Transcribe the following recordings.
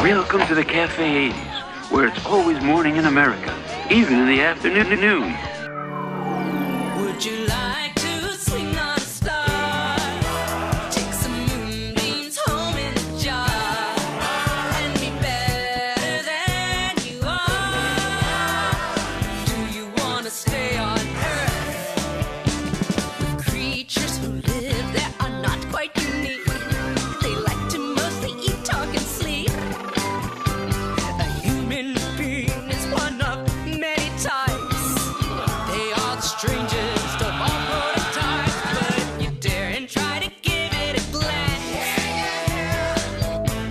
Welcome to the Cafe 80s, where it's always morning in America, even in the afternoon news. Would you like to swing on a star? Take some moonbeams home in a jar and be better than you are. Do you want to stay on Earth with creatures who live there are not quite unique? They like to mostly eat, talk, and sleep. A human being is one of many types. They are the strangest of all prototypes. But if you dare and try to give it a glance,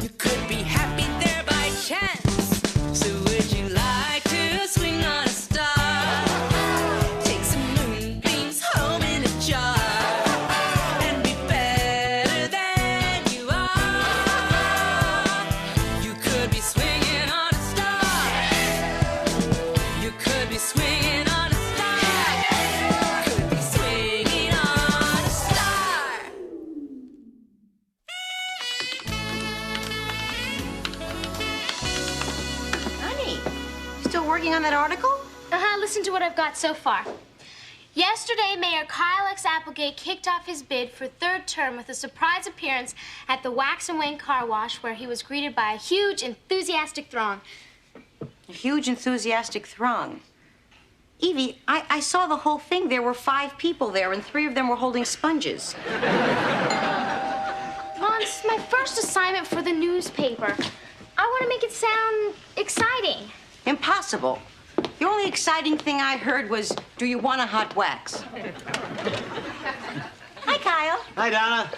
you could be happy there by chance. So would you like to swing on a star? Take some moonbeams home in a jar and be better than you are. You could be swinging on a star. You could be swinging on a star. Could be swinging on a star. Honey, still working on that article? Listen to what I've got so far. Yesterday, Mayor Kyle X. Applegate kicked off his bid for third term with a surprise appearance at the Wax and Wane Car Wash, where he was greeted by a huge, enthusiastic throng. A huge, enthusiastic throng. Evie, I saw the whole thing. There were 5 people there, and 3 of them were holding sponges. Mom, this is my first assignment for the newspaper. I want to make it sound exciting. Impossible. The only exciting thing I heard was, do you want a hot wax? Hi, Kyle. Hi, Donna.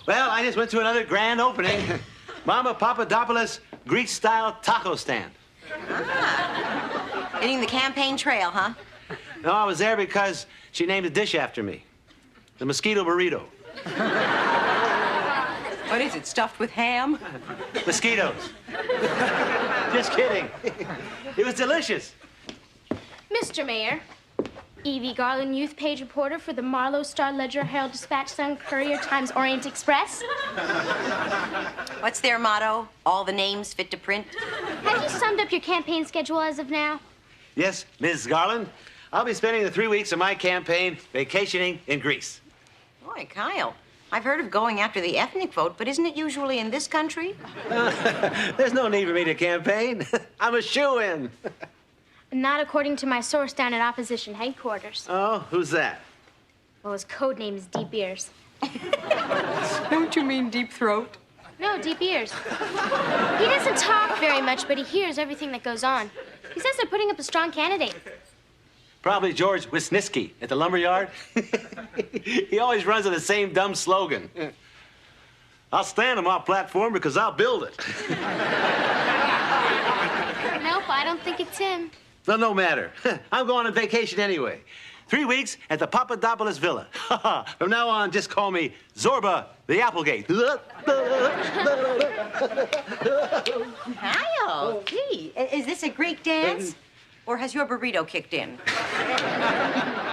Well, I just went to another grand opening. Mama Papadopoulos Greek-style taco stand. Hitting the campaign trail, huh? No, I was there because she named a dish after me. The mosquito burrito. What is it, stuffed with ham? Mosquitoes. Just kidding. It was delicious. Mr. Mayor, Evie Garland, youth page reporter for the Marlowe Star Ledger, Herald Dispatch, Sun, Courier, Times, Orient Express. What's their motto? All the names fit to print? Have you summed up your campaign schedule as of now? Yes, Ms. Garland. I'll be spending the 3 weeks of my campaign vacationing in Greece. Boy, Kyle, I've heard of going after the ethnic vote, but isn't it usually in this country? There's no need for me to campaign. I'm a shoo-in. Not according to my source down at opposition headquarters. Oh, who's that? Well, his code name is Deep Ears. Don't you mean deep throat? No, Deep Ears. He doesn't talk very much, but he hears everything that goes on. He says they're putting up a strong candidate. Probably George Wisniewski at the lumberyard. He always runs on the same dumb slogan. I'll stand on my platform because I'll build it. Nope, I don't think it's him. No matter. I'm going on vacation anyway. 3 weeks at the Papadopoulos Villa. From now on, just call me Zorba the Applegate. Kyle, gee, is this a Greek dance? Or has your burrito kicked in?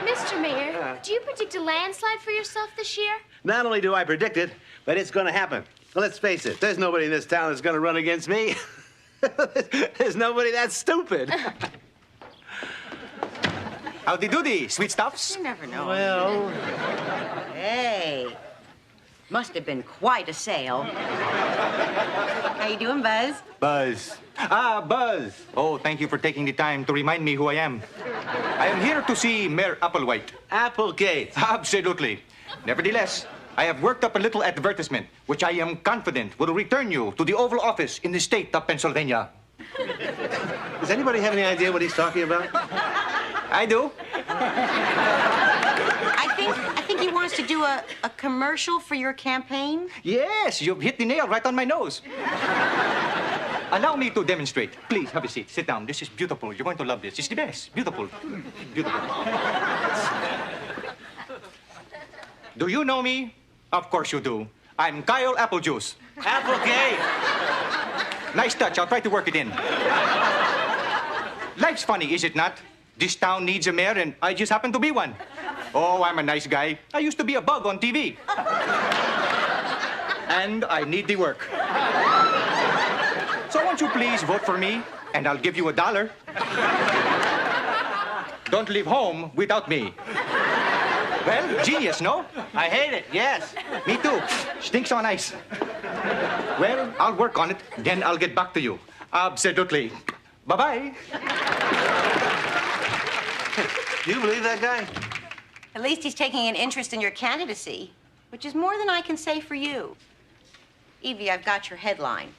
Mr. Mayor, do you predict a landslide for yourself this year? Not only do I predict it, but it's going to happen. Well, let's face it, there's nobody in this town that's going to run against me. There's nobody that stupid. Howdy doody, sweet stuffs. You never know. Well, Hey, must have been quite a sale. How you doing, Buzz? Buzz. Buzz. Oh, thank you for taking the time to remind me who I am. I am here to see Mayor Applewhite. Applegate. Absolutely. Nevertheless, I have worked up a little advertisement, which I am confident will return you to the Oval Office in the state of Pennsylvania. Does anybody have any idea what he's talking about? I do. I think he wants to do a commercial for your campaign. Yes, you've hit the nail right on my nose. Allow me to demonstrate. Please, have a seat. Sit down. This is beautiful. You're going to love this. It's the best. Beautiful. Beautiful. Do you know me? Of course you do. I'm Kyle Applejuice. Applegate. Nice touch. I'll try to work it in. Life's funny, is it not? This town needs a mayor, and I just happen to be one. Oh, I'm a nice guy. I used to be a bug on TV. And I need the work. So won't you please vote for me, and I'll give you $1. Don't leave home without me. Well, genius, no? I hate it, yes. Me too. Stinks on ice. Well, I'll work on it, then I'll get back to you. Absolutely. Bye-bye. Do you believe that guy? At least he's taking an interest in your candidacy, which is more than I can say for you. Evie, I've got your headline.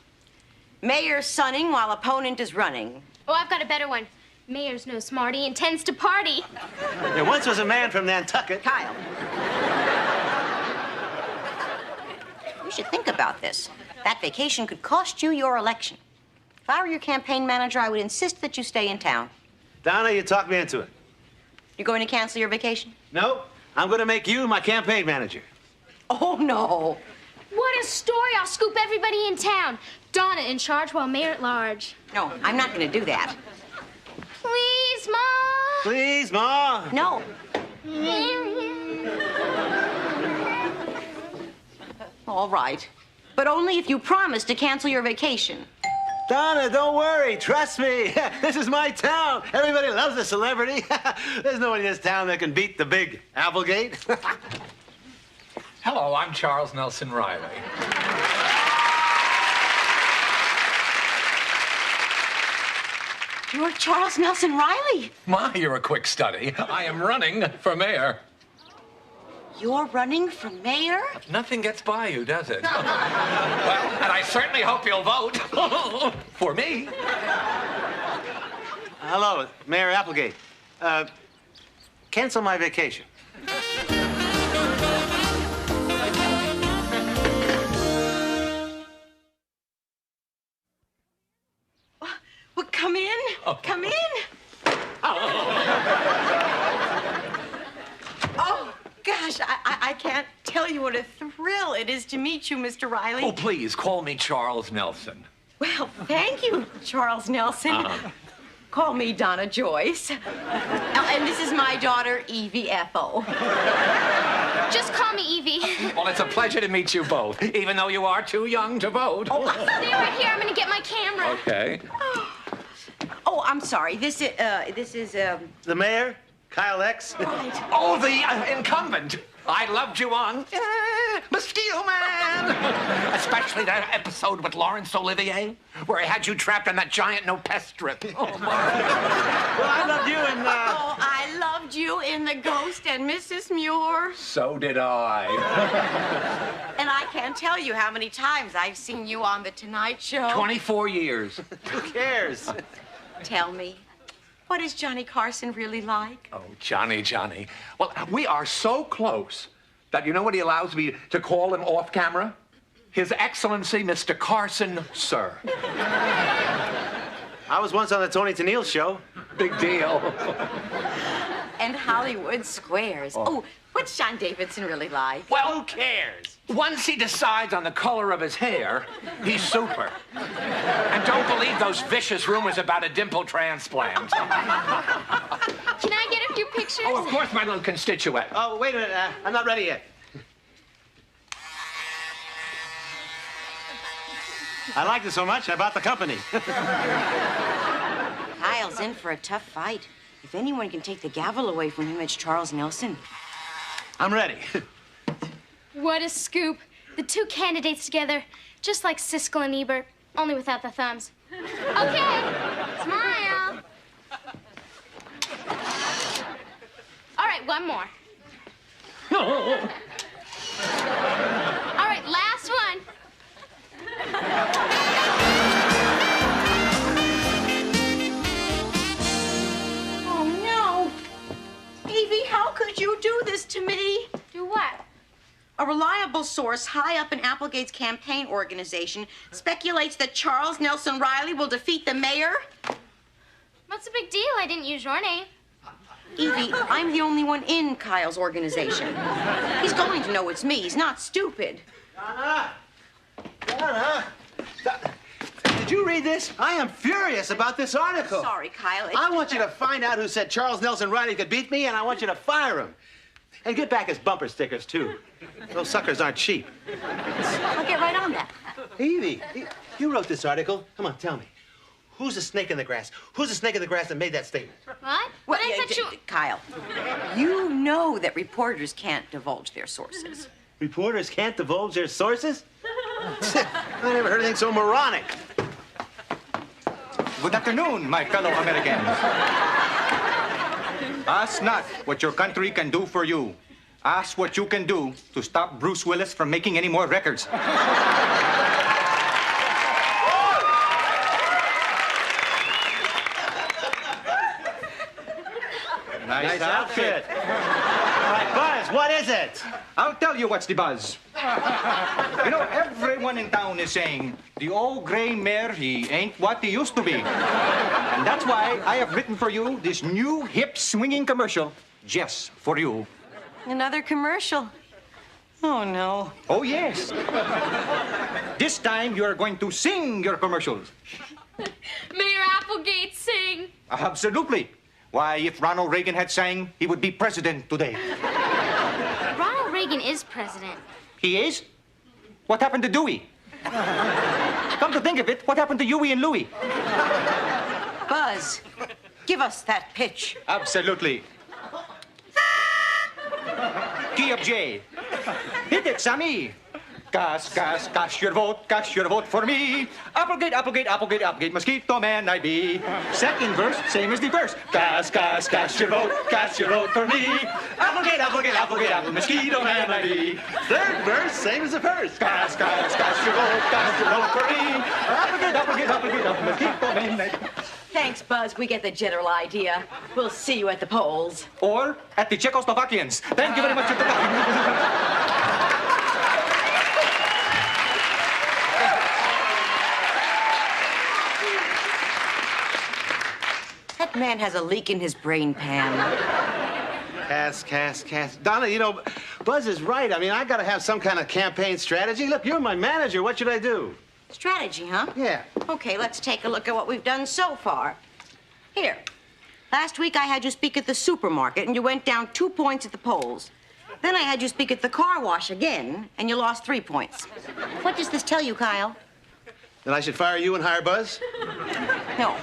Mayor sunning while opponent is running. Oh, I've got a better one. Mayor's no smarty, intends to party. There once was a man from Nantucket. Kyle. You should think about this. That vacation could cost you your election. If I were your campaign manager, I would insist that you stay in town. Donna, you talked me into it. You're going to cancel your vacation? No, I'm going to make you my campaign manager. Oh, no. What a story. I'll scoop everybody in town. Donna in charge while Mayor at large. No, I'm not going to do that. Please, Ma. Please, Ma. No. All right. But only if you promise to cancel your vacation. Donna, don't worry. Trust me. This is my town. Everybody loves a celebrity. There's no one in this town that can beat the big Applegate. Hello, I'm Charles Nelson Riley. You're Charles Nelson Riley. My, you're a quick study. I am running for mayor. You're running for mayor? Nothing gets by you, does it? Well, and I certainly hope you'll vote for me. Hello, Mayor Applegate. Cancel my vacation. Well, come in. Oh. Come in. Oh, gosh, I can't tell you what a thrill it is to meet you, Mr. Riley. Oh, please, call me Charles Nelson. Well, thank you, Charles Nelson. Call me Donna Joyce. And this is my daughter, Evie Ethel. Just call me Evie. Well, it's a pleasure to meet you both, even though you are too young to vote. Stay right here. I'm going to get my camera. Okay. Oh, I'm sorry. This is, The mayor, Kyle X. Oh, the incumbent. I loved you on Mosquito Man. Especially that episode with Laurence Olivier, where he had you trapped in that giant no-pest strip. Oh, my. Well, I loved you in, Oh, I loved you in The Ghost and Mrs. Muir. So did I. And I can't tell you how many times I've seen you on The Tonight Show. 24 years. Who cares? Tell me, what is Johnny Carson really like? Oh, Johnny. Well, we are so close that you know what he allows me to call him off camera? His Excellency, Mr. Carson, sir. I was once on the Tony Tennille show. Big deal. And Hollywood Squares. Oh, what's John Davidson really like? Well, Who cares? once he decides on the color of his hair, he's super. And don't believe those vicious rumors about a dimple transplant. Can I get a few pictures? Oh, of course, my little constituent. Oh, wait a minute. I'm not ready yet. I liked it so much, I bought the company. Kyle's in for a tough fight. If anyone can take the gavel away from him, it's Charles Nelson. I'm ready. What a scoop. The two candidates together, just like Siskel and Ebert, only without the thumbs. Okay, smile. All right, one more. All right, last one. Oh, no. Evie, how could you do this to me? Do what? A reliable source high up in Applegate's campaign organization speculates that Charles Nelson Riley will defeat the mayor. What's the big deal? I didn't use your name. Evie, I'm the only one in Kyle's organization. He's going to know it's me. He's not stupid. Donna! Did you read this? I am furious about this article. Sorry, Kyle. I want you to find out who said Charles Nelson Riley could beat me, and I want you to fire him. And get back his bumper stickers, too. Those suckers aren't cheap. I'll get right on that. Evie, You wrote this article. Come on, tell me. Who's the snake in the grass? Who's the snake in the grass that made that statement? What? Well, But I thought you... Kyle, you know that reporters can't divulge their sources. Reporters can't divulge their sources? I never heard anything so moronic. Good afternoon, my fellow Americans. Ask not what your country can do for you. Ask what you can do to stop Bruce Willis from making any more records. Nice outfit. All right, Buzz, what is it? I'll tell you what's the buzz. You know, everyone in town is saying, the old gray mare, he ain't what he used to be. And that's why I have written for you this new hip swinging commercial just for you. Another commercial. Oh, no. Oh, yes. This time you're going to sing your commercials. Mayor Applegate, sing. Absolutely. Why, if Ronald Reagan had sang, he would be president today. Ronald Reagan is president. He is? What happened to Dewey? Come to think of it, what happened to Huey and Louie? Buzz, give us that pitch. Absolutely. Key of J. Hit it, Sammy. Cast your vote for me. Applegate, Applegate, Applegate, Applegate, mosquito man I be. Second verse, same as the first. Cast your vote for me. Applegate, Applegate, Applegate, Applegate, mosquito man I be. Third verse, same as the first. Cast your vote for me. Applegate, Applegate, Applegate, Applegate, mosquito man I be. Thanks, Buzz. We get the general idea. We'll see you at the polls. Or at the Czechoslovakians. Thank you very much. That man has a leak in his brain pan. Cast. Donna, you know, Buzz is right. I mean, I got to have some kind of campaign strategy. Look, you're my manager. What should I do? Strategy, huh? Yeah. Okay, let's take a look at what we've done so far. Here. Last week I had you speak at the supermarket, and you went down 2 points at the polls. Then I had you speak at the car wash again, and you lost 3 points. What does this tell you, Kyle? That I should fire you and hire Buzz? No.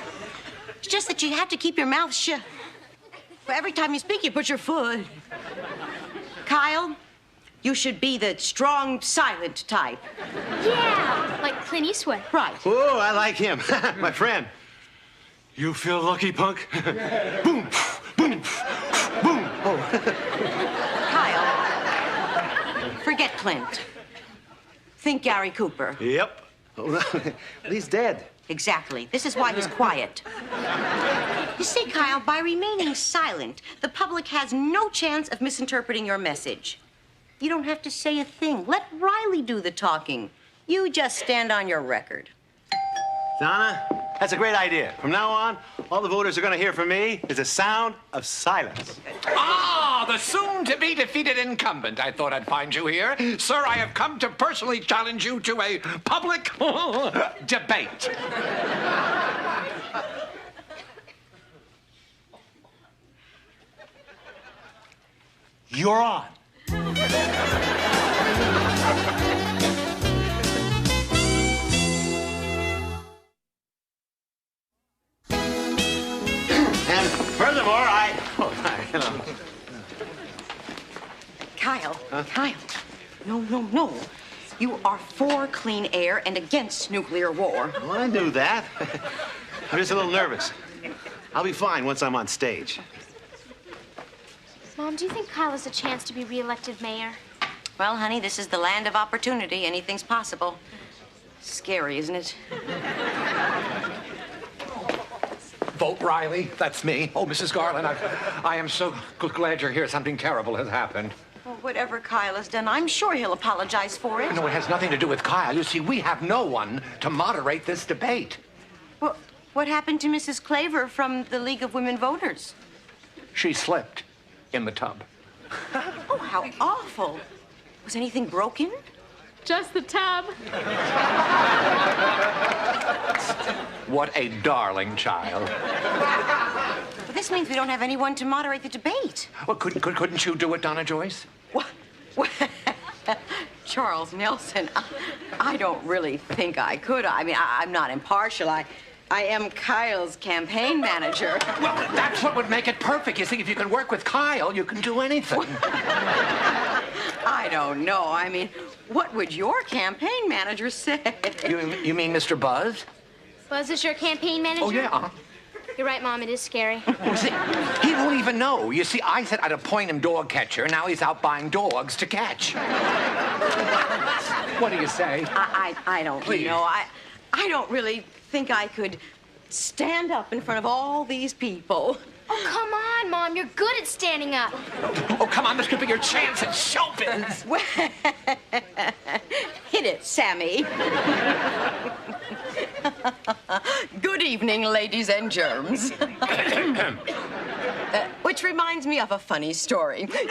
It's just that you have to keep your mouth shut. But every time you speak, you put your foot. Kyle, you should be the strong, silent type. Yeah, like Clint Eastwood. Right. Oh, I like him. My friend. You feel lucky, punk? Boom, boom, boom. Oh. Kyle, forget Clint. Think Gary Cooper. Yep. Oh, he's dead. Exactly. This is why he's quiet. You see, Kyle, by remaining silent, the public has no chance of misinterpreting your message. You don't have to say a thing. Let Riley do the talking. You just stand on your record. Donna, that's a great idea. From now on, all the voters are going to hear from me is the sound of silence. Ah, the soon-to-be defeated incumbent. I thought I'd find you here. Sir, I have come to personally challenge you to a public debate. You're on. And furthermore, hello. Kyle, Kyle, no. You are for clean air and against nuclear war. Well, I knew that. I'm just a little nervous. I'll be fine once I'm on stage. Mom, do you think Kyle has a chance to be reelected mayor? Well, honey, this is the land of opportunity. Anything's possible. Scary, isn't it? Vote Riley. That's me. Oh, Mrs. Garland, I am so glad you're here. Something terrible has happened. Well, whatever Kyle has done, I'm sure he'll apologize for it. No, it has nothing to do with Kyle. You see, we have no one to moderate this debate. Well, what happened to Mrs. Claver from the League of Women Voters? She slipped in the tub. Oh, how awful. Was anything broken? Just the tub. What a darling child. But this means we don't have anyone to moderate the debate. Well, couldn't you do it, Donna Joyce? What? Charles Nelson, I don't really think I could. I mean, I'm not impartial. I am Kyle's campaign manager. Well, that's what would make it perfect. You see, if you can work with Kyle, you can do anything. I don't know. I mean, what would your campaign manager say? You mean Mr. Buzz? Buzz is your campaign manager? Oh, yeah. You're right, Mom. It is scary. Well, see, he won't even know. You see, I said I'd appoint him dog catcher. Now he's out buying dogs to catch. What do you say? I don't know. I don't really think I could stand up in front of all these people. Oh, come on, Mom. You're good at standing up. Oh, come on. This could be your chance at showbiz. Well, hit it, Sammy. Good evening, ladies and germs. Which reminds me of a funny story. Which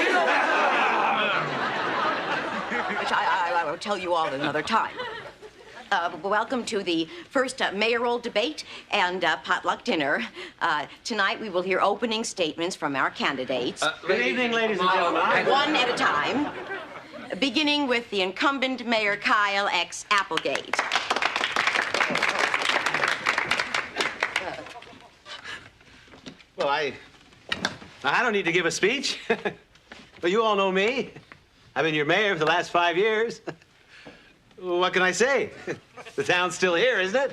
I will tell you all another time. Welcome to the first mayoral debate and potluck dinner. Tonight we will hear opening statements from our candidates. Good evening, ladies and gentlemen. One at a time. Beginning with the incumbent Mayor Kyle X. Applegate. Well, I don't need to give a speech. But you all know me. I've been your mayor for the last 5 years. What can I say? The town's still here, isn't it?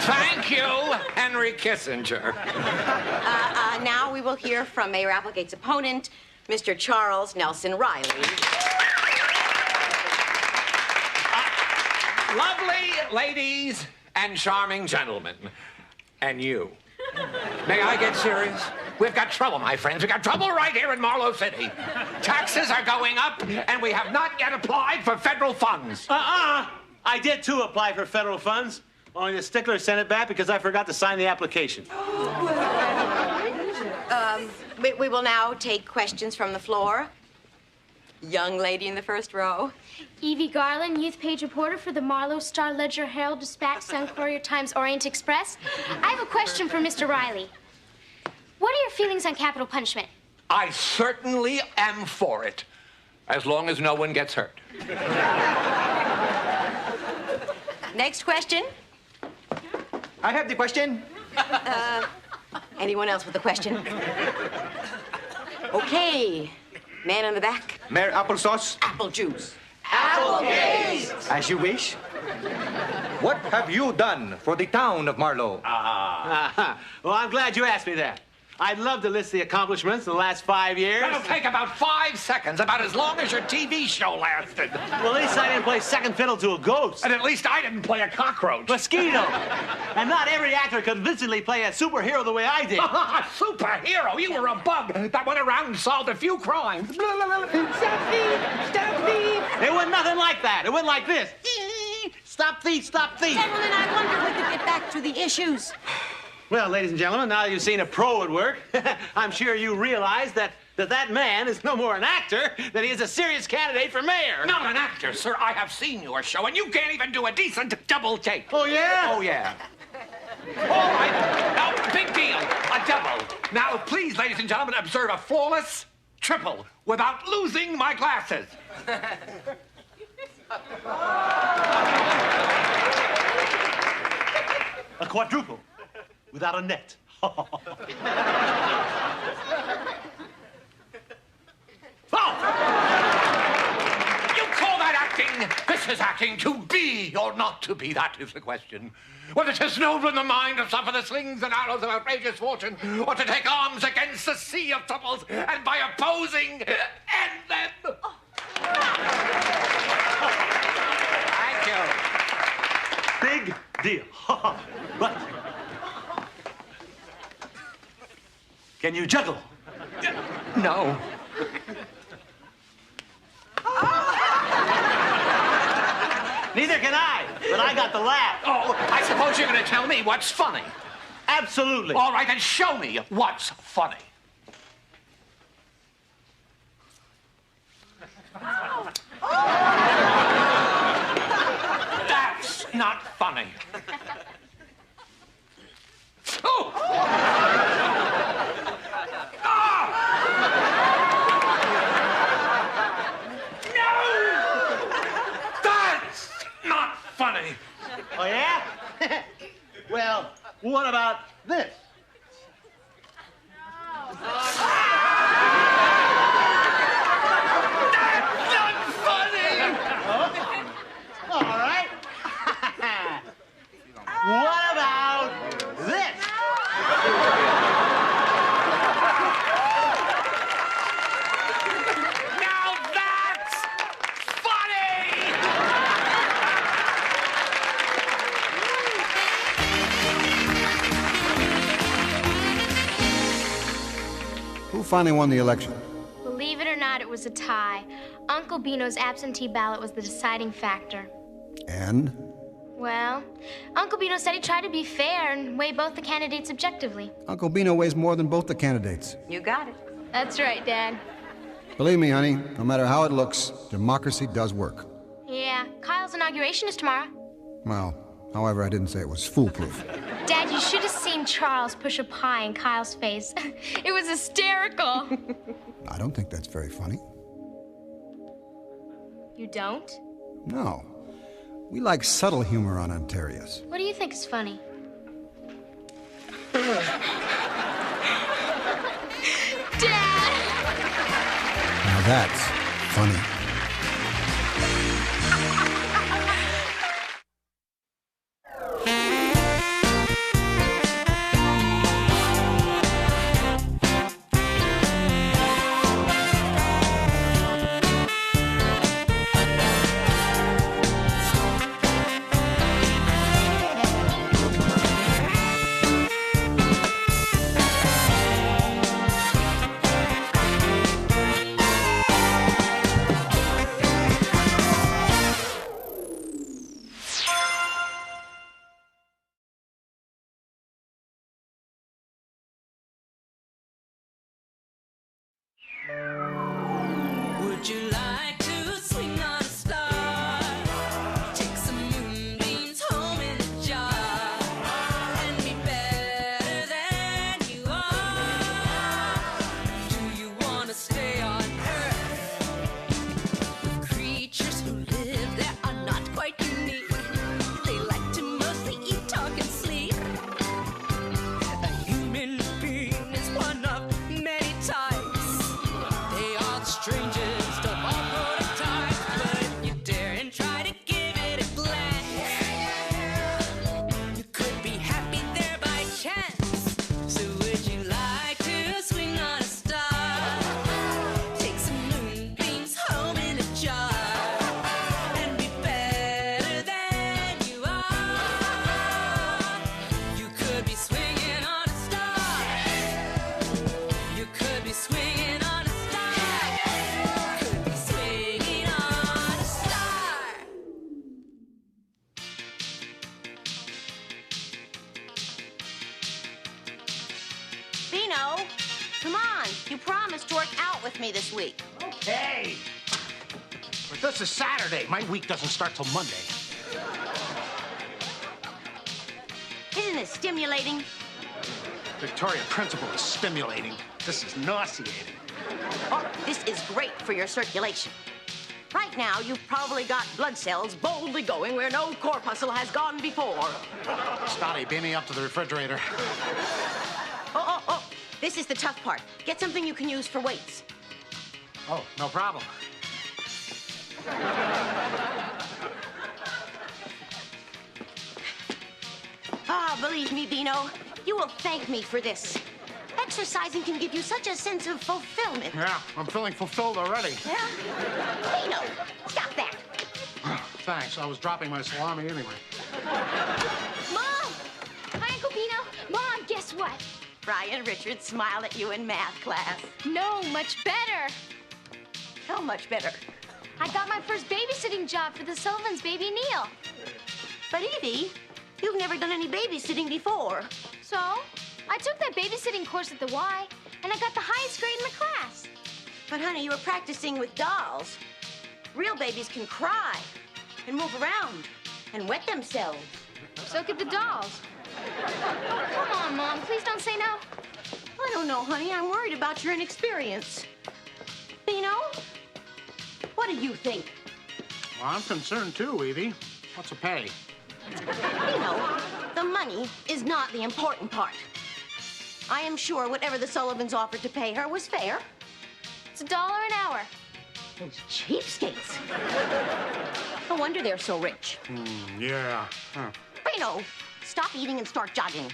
Thank you, Henry Kissinger. Now we will hear from Mayor Applegate's opponent, Mr. Charles Nelson Riley. Lovely ladies and charming gentlemen. And you. May I get serious? We've got trouble, my friends. We've got trouble right here in Marlow City. Taxes are going up, and we have not yet applied for federal funds. I did, too, apply for federal funds. Only the stickler sent it back because I forgot to sign the application. We will now take questions from the floor. Young lady in the first row. Evie Garland, youth page reporter for the Marlow Star Ledger Herald Dispatch, Sun Courier Times, Orient Express. I have a question for Mr. Riley. What are your feelings on capital punishment? I certainly am for it, as long as no one gets hurt. Next question. I have the question. Anyone else with a question? Okay. Man in the back. Mayor Applesauce, Apple juice. as you wish. What have you done for the town of Marlow? Well, I'm glad you asked me that. I'd love to list the accomplishments in the last 5 years. That'll take about 5 seconds, about as long as your TV show lasted. Well, at least I didn't play second fiddle to a ghost. And at least I didn't play a cockroach. Mosquito. And not every actor could convincingly play a superhero the way I did. Superhero? You were a bug that went around and solved a few crimes. It wasn't nothing like that. It went like this. Stop thief, stop thief. Gentlemen, I wonder if we could get back to the issues. Well, ladies and gentlemen, now you've seen a pro at work, I'm sure you realize that man is no more an actor than he is a serious candidate for mayor. Not an actor, sir. I have seen your show, and you can't even do a decent double take. Oh, yeah? Oh, yeah. All right. Now, big deal. A double. Now, please, ladies and gentlemen, observe a flawless triple without losing my glasses. A quadruple without a net. Oh! You call that acting? This is acting. To be or not to be, that is the question. Whether to snowball in the mind to suffer the slings and arrows of outrageous fortune, or to take arms against the sea of troubles, and by opposing, end them. Thank you. Big deal. But can you juggle? No. Neither can I, but I got the laugh. Oh, I suppose you're going to tell me what's funny. Absolutely. All right, then show me what's funny. That's not funny. Oh! Ah! No! Oh, yeah? Well, what about this? Not funny! All right. What about this? Now that's funny! Who finally won the election? Believe it or not, it was a tie. Uncle Beano's absentee ballot was the deciding factor. And? Well, Uncle Beano said he tried to be fair and weigh both the candidates objectively. Uncle Beano weighs more than both the candidates. You got it. That's right, Dad. Believe me, honey, no matter how it looks, democracy does work. Yeah, Kyle's inauguration is tomorrow. Well, however, I didn't say it was foolproof. Dad, you should have seen Charles push a pie in Kyle's face. It was hysterical. I don't think that's very funny. You don't? No. We like subtle humor on Ontarius. What do you think is funny? Dad! Now that's funny. Would you like to swing on a star? Take some moonbeams home in a jar and be better than you are. Do you want to stay on Earth with creatures who live there are not quite unique? They like to mostly eat, talk, and sleep. A human being is one of many types. They are the strangest of all prototypes. But if you dare and try to give it a glance, you could be happy there by chance. So would you like to swing on a star? Take some moonbeams home in a jar and be better than you are. You could be swinging on a star. You could be swinging on a star. Could be swinging on a star. Beano, come on. You promised to work out with me this week. Okay. But this is Saturday. My week doesn't start till Monday. Isn't it stimulating? Victoria Principal is stimulating. This is nauseating. Oh, this is great for your circulation. Right now, you've probably got blood cells boldly going where no corpuscle has gone before. Scotty, beam me up to the refrigerator. Oh. This is the tough part. Get something you can use for weights. Oh, no problem. Ah, believe me, Beano, you will thank me for this. Exercising can give you such a sense of fulfillment. Yeah, I'm feeling fulfilled already. Yeah? Beano, stop that. Thanks. I was dropping my salami anyway. Mom! Hi, Uncle Beano. Mom, guess what? Brian Richards smiled at you in math class. No, much better. How much better? I got my first babysitting job for the Sullivan's baby Neil. But Evie, you've never done any babysitting before. So, I took that babysitting course at the Y, and I got the highest grade in the class. But honey, you were practicing with dolls. Real babies can cry and move around and wet themselves. So could the dolls. Come on, Mom, please don't say no. I don't know, honey. I'm worried about your inexperience. Beano, what do you think? Well, I'm concerned too, Evie. What's the pay? The money is not the important part. I am sure whatever the Sullivans offered to pay her was fair. It's $1 an hour. Those cheapskates. No wonder they're so rich. Yeah. Beano, stop eating and start jogging.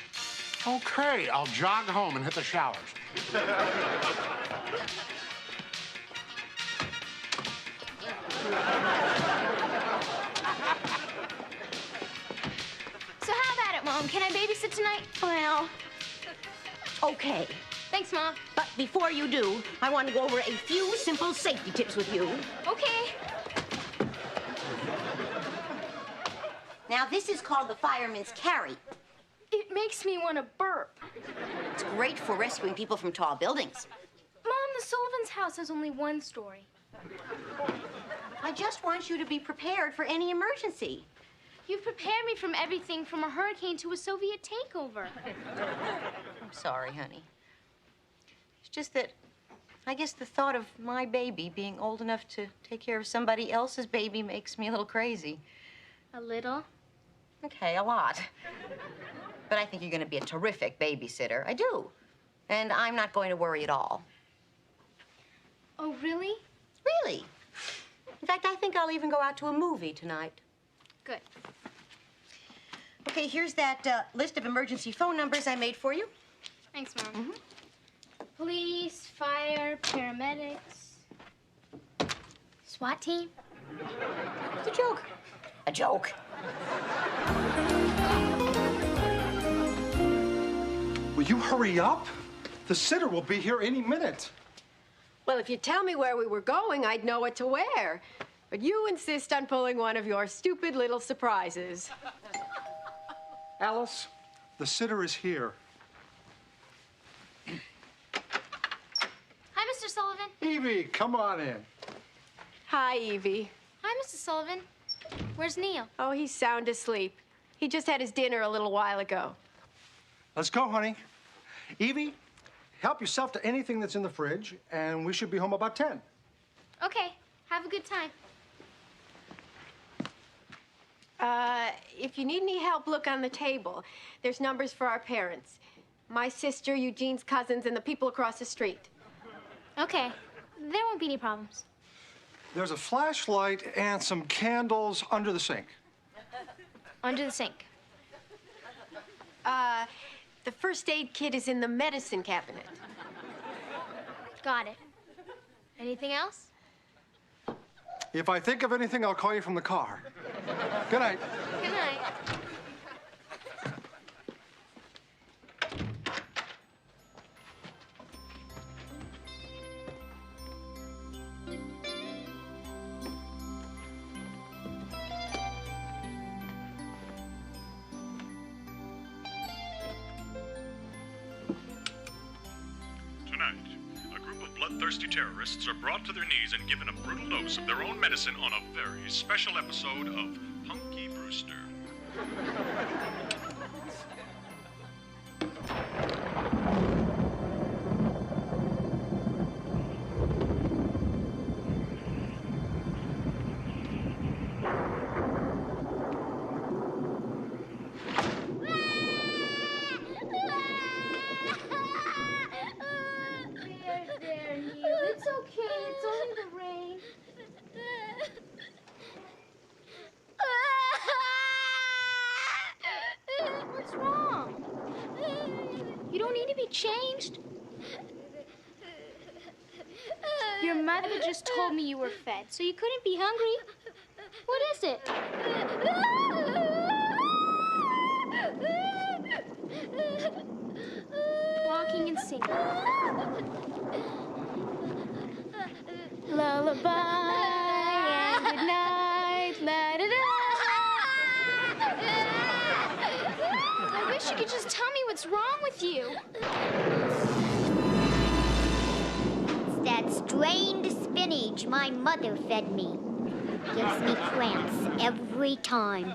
Okay, I'll jog home and hit the showers. So how about it, Mom? Can I babysit tonight? Well, okay. Thanks, Mom. But before you do, I want to go over a few simple safety tips with you. Okay. Now, this is called the fireman's carry. It makes me want to burp. It's great for rescuing people from tall buildings. Mom, the Sullivan's house has only one story. I just want you to be prepared for any emergency. You've prepared me from everything from a hurricane to a Soviet takeover. I'm sorry, honey. It's just that I guess the thought of my baby being old enough to take care of somebody else's baby makes me a little crazy. A little? Okay, a lot. But I think you're going to be a terrific babysitter. I do. And I'm not going to worry at all. Oh, really? Really. In fact, I think I'll even go out to a movie tonight. Good. Okay, here's that list of emergency phone numbers I made for you. Thanks, Mom. Police, fire, paramedics, SWAT team. It's a joke. A joke. Will you hurry up? The sitter will be here any minute. Well, if you tell me where we were going, I'd know what to wear. But you insist on pulling one of your stupid little surprises. Alice, the sitter is here. Hi, Mr. Sullivan. Evie, come on in. Hi, Evie. Hi, Mr. Sullivan. Where's Neil? Oh, he's sound asleep. He just had his dinner a little while ago. Let's go, honey. Evie, help yourself to anything that's in the fridge, and we should be home about 10. Okay, have a good time. If you need any help, look on the table. There's numbers for our parents. My sister, Eugene's cousins, and the people across the street. Okay, there won't be any problems. There's a flashlight and some candles under the sink. Under the sink. The first aid kit is in the medicine cabinet. Got it. Anything else? If I think of anything, I'll call you from the car. Good night. Good night. Tonight, a group of bloodthirsty terrorists are brought to their knees and given a brutal dose of their own medicine on a very special episode of Punky Brewster. There, Neil. It's okay. It's only the rain. What's wrong? You don't need to be changed. Your mother just told me you were fed, so you couldn't be hungry. What is it? Walking and singing. Lullaby and good night, la-da-da. I wish you could just tell me what's wrong with you. It's that strained spinach my mother fed me. Gives me cramps every time.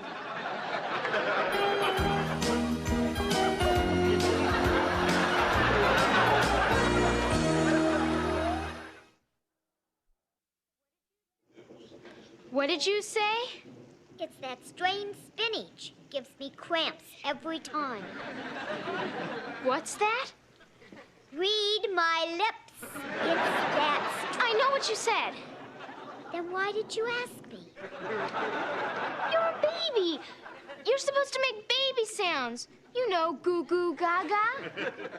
What did you say? It's that strained spinach. Gives me cramps every time. What's that? Read my lips. It's that. I know what you said. Then why did you ask me? You're a baby. You're supposed to make baby sounds. You know, goo goo gaga.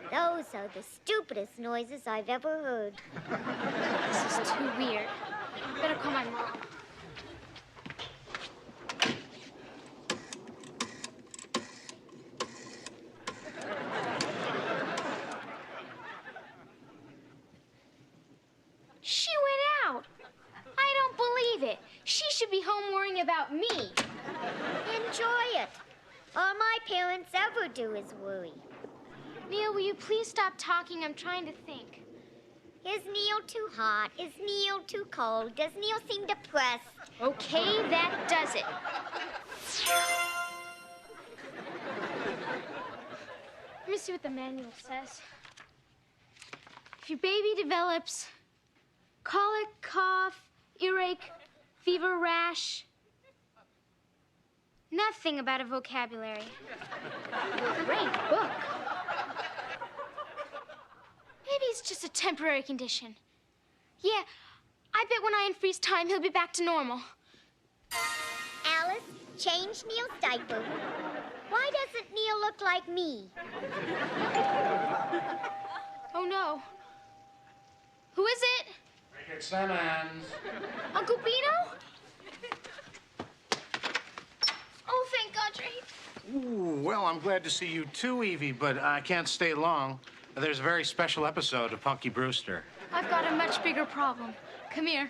Those are the stupidest noises I've ever heard. This is too weird. Better call my mom. She went out. I don't believe it. She should be home worrying about me. Enjoy it. All my parents ever do is worry. Neil, will you please stop talking? I'm trying to think. Is Neil too hot? Is Neil too cold? Does Neil seem depressed? Okay, that does it. Let me see what the manual says. If your baby develops colic, cough, earache, fever, rash. Nothing about a vocabulary. Great book. Maybe it's just a temporary condition. Yeah, I bet when I unfreeze time, he'll be back to normal. Alice, change Neil's diaper. Why doesn't Neil look like me? Oh, no. Who is it? Cricket Simmons. Uncle Beano? Oh, thank God you're here. Ooh, well, I'm glad to see you too, Evie, but I can't stay long. There's a very special episode of Punky Brewster. I've got a much bigger problem. Come here.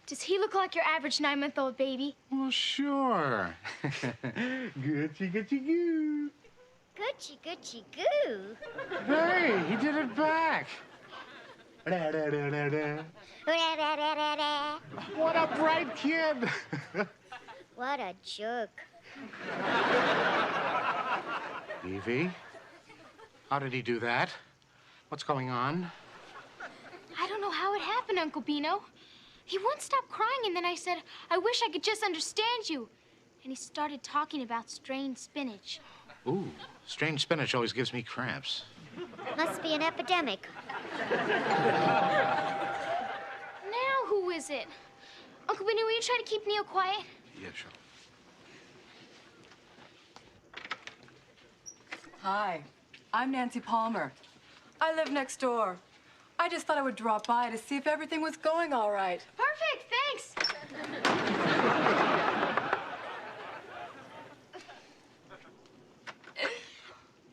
Does he look like your average 9-month-old baby? Well, sure. Goochie, goochie, goo. Goochie, goochie, goo. Hey, he did it back. Da, da, da, da, da. What a bright kid. What a jerk. Evie, how did he do that? What's going on? I don't know how it happened, Uncle Beano. He wouldn't stop crying, and then I said, I wish I could just understand you. And he started talking about strained spinach. Ooh, strange spinach always gives me cramps. Must be an epidemic. Now who is it? Uncle Beano, will you try to keep Neil quiet? Yeah, sure. Hi, I'm Nancy Palmer. I live next door. I just thought I would drop by to see if everything was going all right. Perfect, thanks.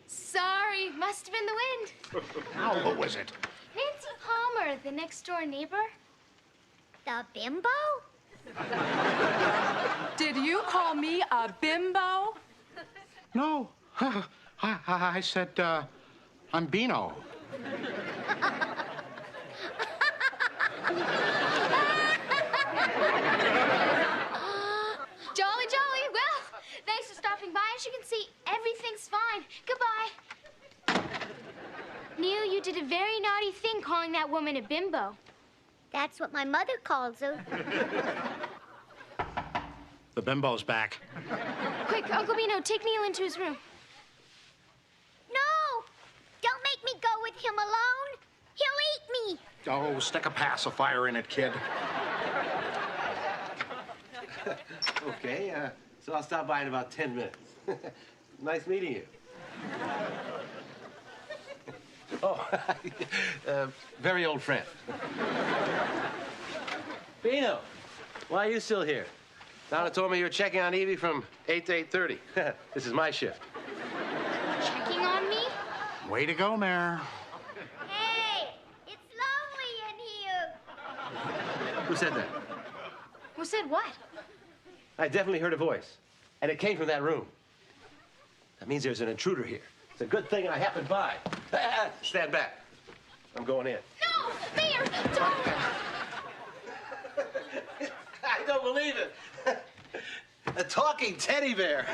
Sorry, must have been the wind. How was it? Nancy Palmer, the next door neighbor. The bimbo? Did you call me a bimbo? No. I said, I'm Beano. Jolly, jolly. Well, thanks for stopping by. As you can see, everything's fine. Goodbye. Neil, you did a very naughty thing calling that woman a bimbo. That's what my mother calls her. The bimbo's back. Quick, Uncle Beano, take Neil into his room. No! Don't make me go with him alone. He'll eat me. Oh, stick a pacifier in it, kid. Okay, so I'll stop by in about 10 minutes. Nice meeting you. Oh, very old friend. Beano, why are you still here? Donna told me you were checking on Evie from 8 to 8:30. This is my shift. Checking on me? Way to go, Mayor. Hey, it's lonely in here. Who said that? Who said what? I definitely heard a voice, and it came from that room. That means there's an intruder here. It's a good thing I happened by. Stand back. I'm going in. No! Mayor, don't! I don't believe it. A talking teddy bear.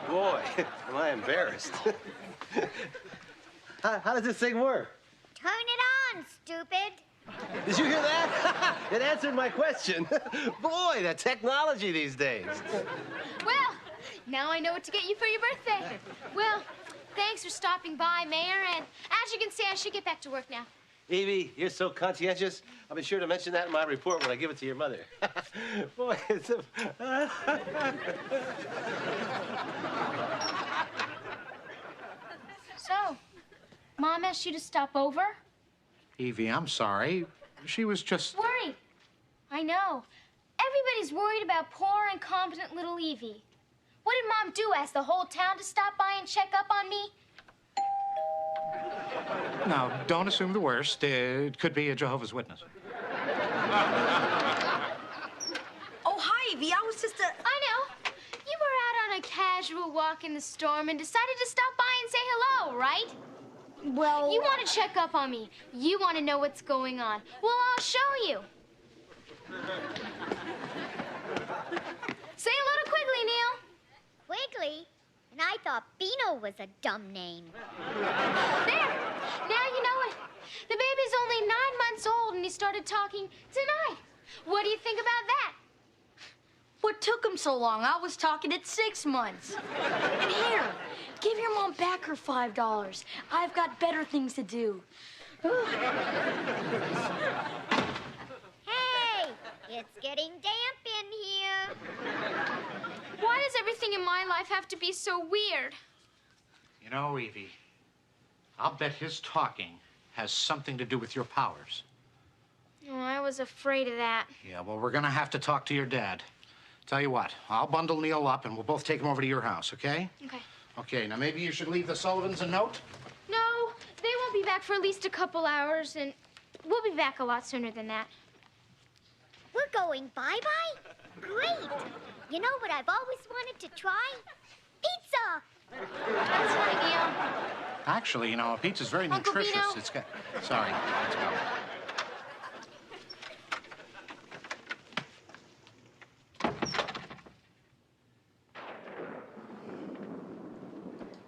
Boy, am I embarrassed. How does this thing work? Turn it on, stupid. Did you hear that? It answered my question. Boy, the technology these days. Well, now I know what to get you for your birthday. Well, thanks for stopping by, Mayor, and as you can see, I should get back to work now. Evie, you're so conscientious. I'll be sure to mention that in my report when I give it to your mother. Boy, it's a... So, Mom asked you to stop over? Evie, I'm sorry. She was just... Worried. I know. Everybody's worried about poor, incompetent little Evie. What did Mom do? Ask the whole town to stop by and check up on me? Now, don't assume the worst. It could be a Jehovah's Witness. Oh, hi, Evie. I was just I know. You were out on a casual walk in the storm and decided to stop by and say hello, right? Well... You want to check up on me. You want to know what's going on. Well, I'll show you. Say hello to Quigley, Neil. Quigley? And I thought Beano was a dumb name. There. Now you know it. The baby's only 9 months old and he started talking tonight. What do you think about that? What took him so long? I was talking at 6 months. And here, give your mom back her $5. I've got better things to do. Hey, it's getting damp in here. Why does everything in my life have to be so weird? You know, Evie, I'll bet his talking has something to do with your powers. Oh, I was afraid of that. Yeah, well, we're gonna have to talk to your dad. Tell you what, I'll bundle Neil up and we'll both take him over to your house, okay? Okay. Okay, now maybe you should leave the Sullivans a note? No, they won't be back for at least a couple hours, and we'll be back a lot sooner than that. We're going bye-bye? Great. You know what I've always wanted to try? Pizza! That's right, Neil. Actually, you know, a pizza's very Uncle nutritious. Beano? It's got... Sorry, let's go.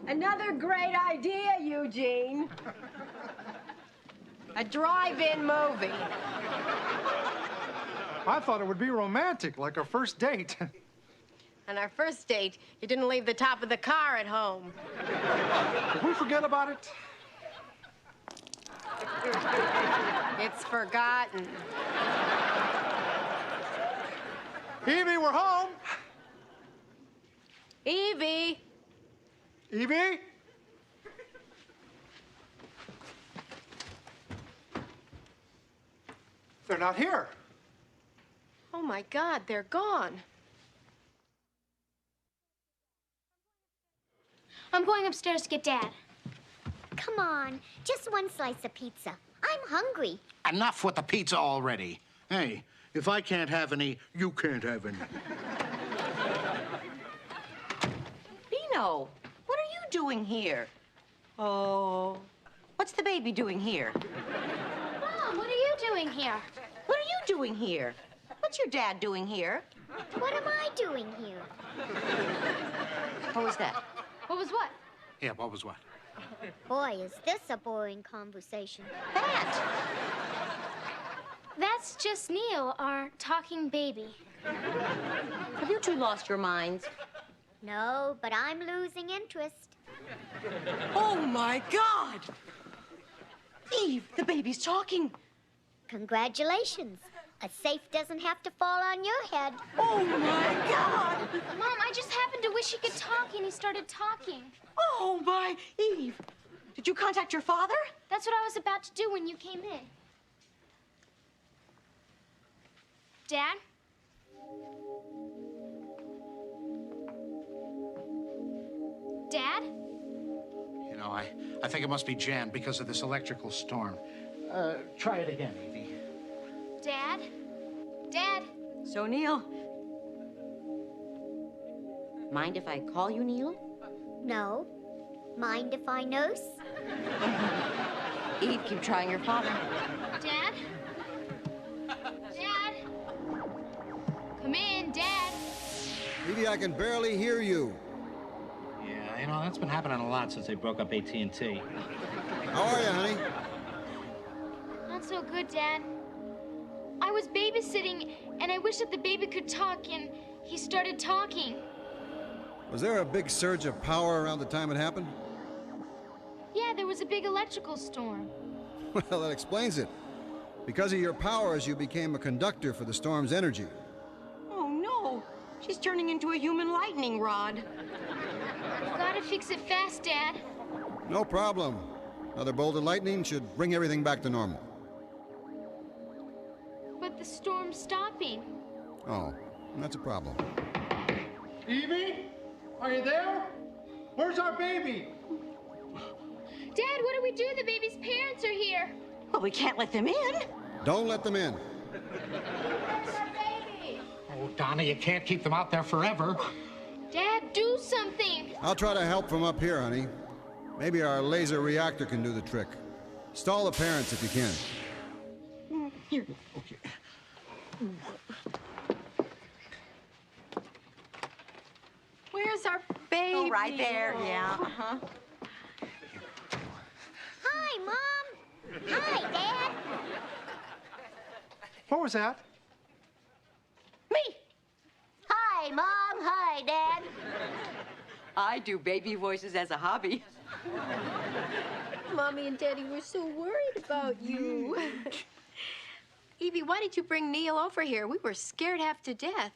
Another great idea, Eugene. A drive-in movie. I thought it would be romantic, like our first date. On our first date, you didn't leave the top of the car at home. Did we forget about it? It's forgotten. Evie, we're home. Evie. Evie? They're not here. Oh, my God, they're gone. I'm going upstairs to get Dad. Come on, just one slice of pizza. I'm hungry. Enough with the pizza already. Hey, if I can't have any, you can't have any. Beano, what are you doing here? Oh, what's the baby doing here? Mom, what are you doing here? What are you doing here? What's your dad doing here? What am I doing here? What was that? What was what? Yeah, what was what? Boy, is this a boring conversation. That's just Neil, our talking baby. Have you two lost your minds? No, but I'm losing interest. Oh, my God! Eve, the baby's talking. Congratulations. A safe doesn't have to fall on your head. Oh, my God! Mom, I just happened to wish he could talk, and he started talking. Oh, my... Eve, did you contact your father? That's what I was about to do when you came in. Dad? Dad? You know, I think it must be Jan because of this electrical storm. Try it again, Evie. Dad? Dad? So, Neil. Mind if I call you Neil? No. Mind if I nurse? Eve, keep trying your father. Dad? Dad? Come in, Dad. Evie, I can barely hear you. Yeah, you know, that's been happening a lot since they broke up AT&T. How are you, honey? Not so good, Dad. I was babysitting, and I wish that the baby could talk, and he started talking. Was there a big surge of power around the time it happened? Yeah, there was a big electrical storm. Well, that explains it. Because of your powers, you became a conductor for the storm's energy. Oh, no. She's turning into a human lightning rod. You gotta fix it fast, Dad. No problem. Another bolt of lightning should bring everything back to normal. But the storm's stopping. Oh, that's a problem. Evie? Are you there? Where's our baby? Dad, what do we do? The baby's parents are here. Well, we can't let them in. Don't let them in. Oh, Donna, you can't keep them out there forever. Dad, do something. I'll try to help from up here, honey. Maybe our laser reactor can do the trick. Stall the parents if you can. Here. Okay. Where's our baby? Oh, right there. Yeah. Uh-huh. Hi, Mom. Hi, Dad. What was that? Me. Hi, Mom. Hi, Dad. I do baby voices as a hobby. Mommy and Daddy were so worried about you. Evie, why did you bring Neil over here? We were scared half to death.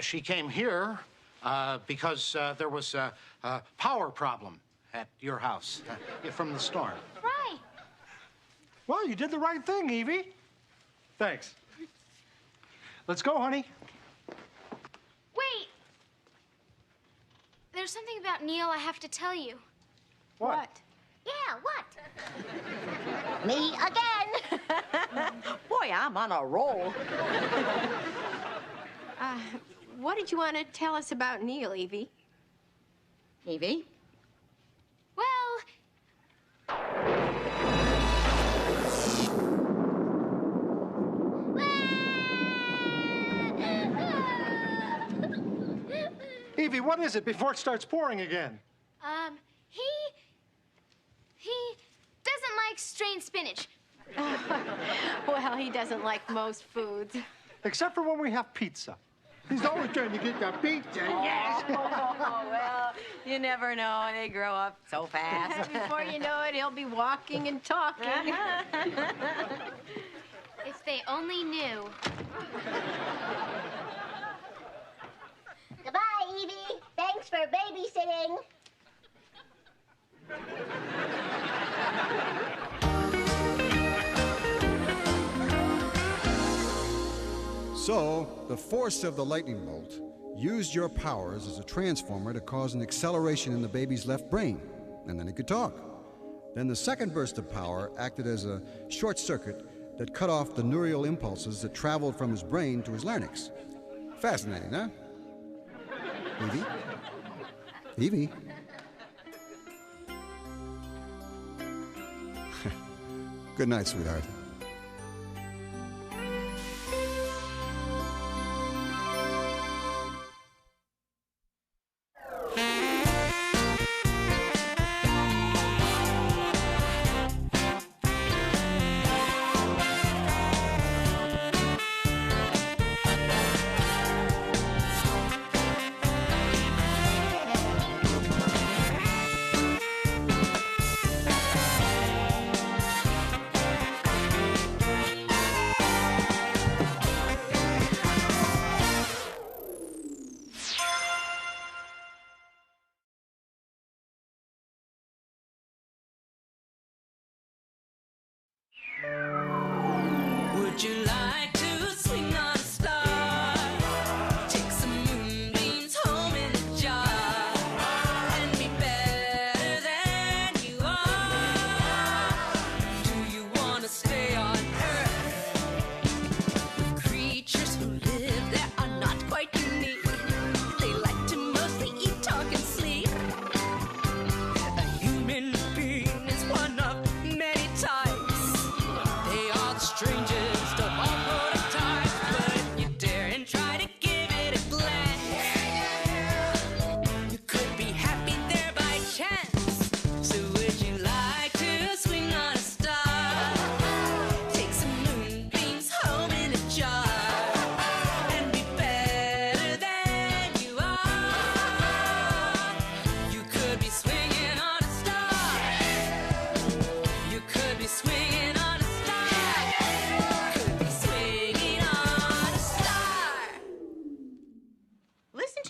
She came here because there was a power problem at your house from the storm. Right. Well, you did the right thing, Evie. Thanks. Let's go, honey. Wait. There's something about Neil I have to tell you. What? Yeah, what? Me again. Boy, I'm on a roll. What did you want to tell us about Neil, Evie? Evie? Well, Evie, what is it before it starts pouring again? he doesn't like strained spinach. Well, he doesn't like most foods. Except for when we have pizza. He's always trying to get that pizza. Yes. Oh, well, you never know. They grow up so fast. Before you know it, he'll be walking and talking. If they only knew. Goodbye, Evie. Thanks for babysitting. So, the force of the lightning bolt used your powers as a transformer to cause an acceleration in the baby's left brain, and then it could talk. Then the second burst of power acted as a short circuit that cut off the neural impulses that traveled from his brain to his larynx. Fascinating, huh? Evie? Evie? Good night, sweetheart.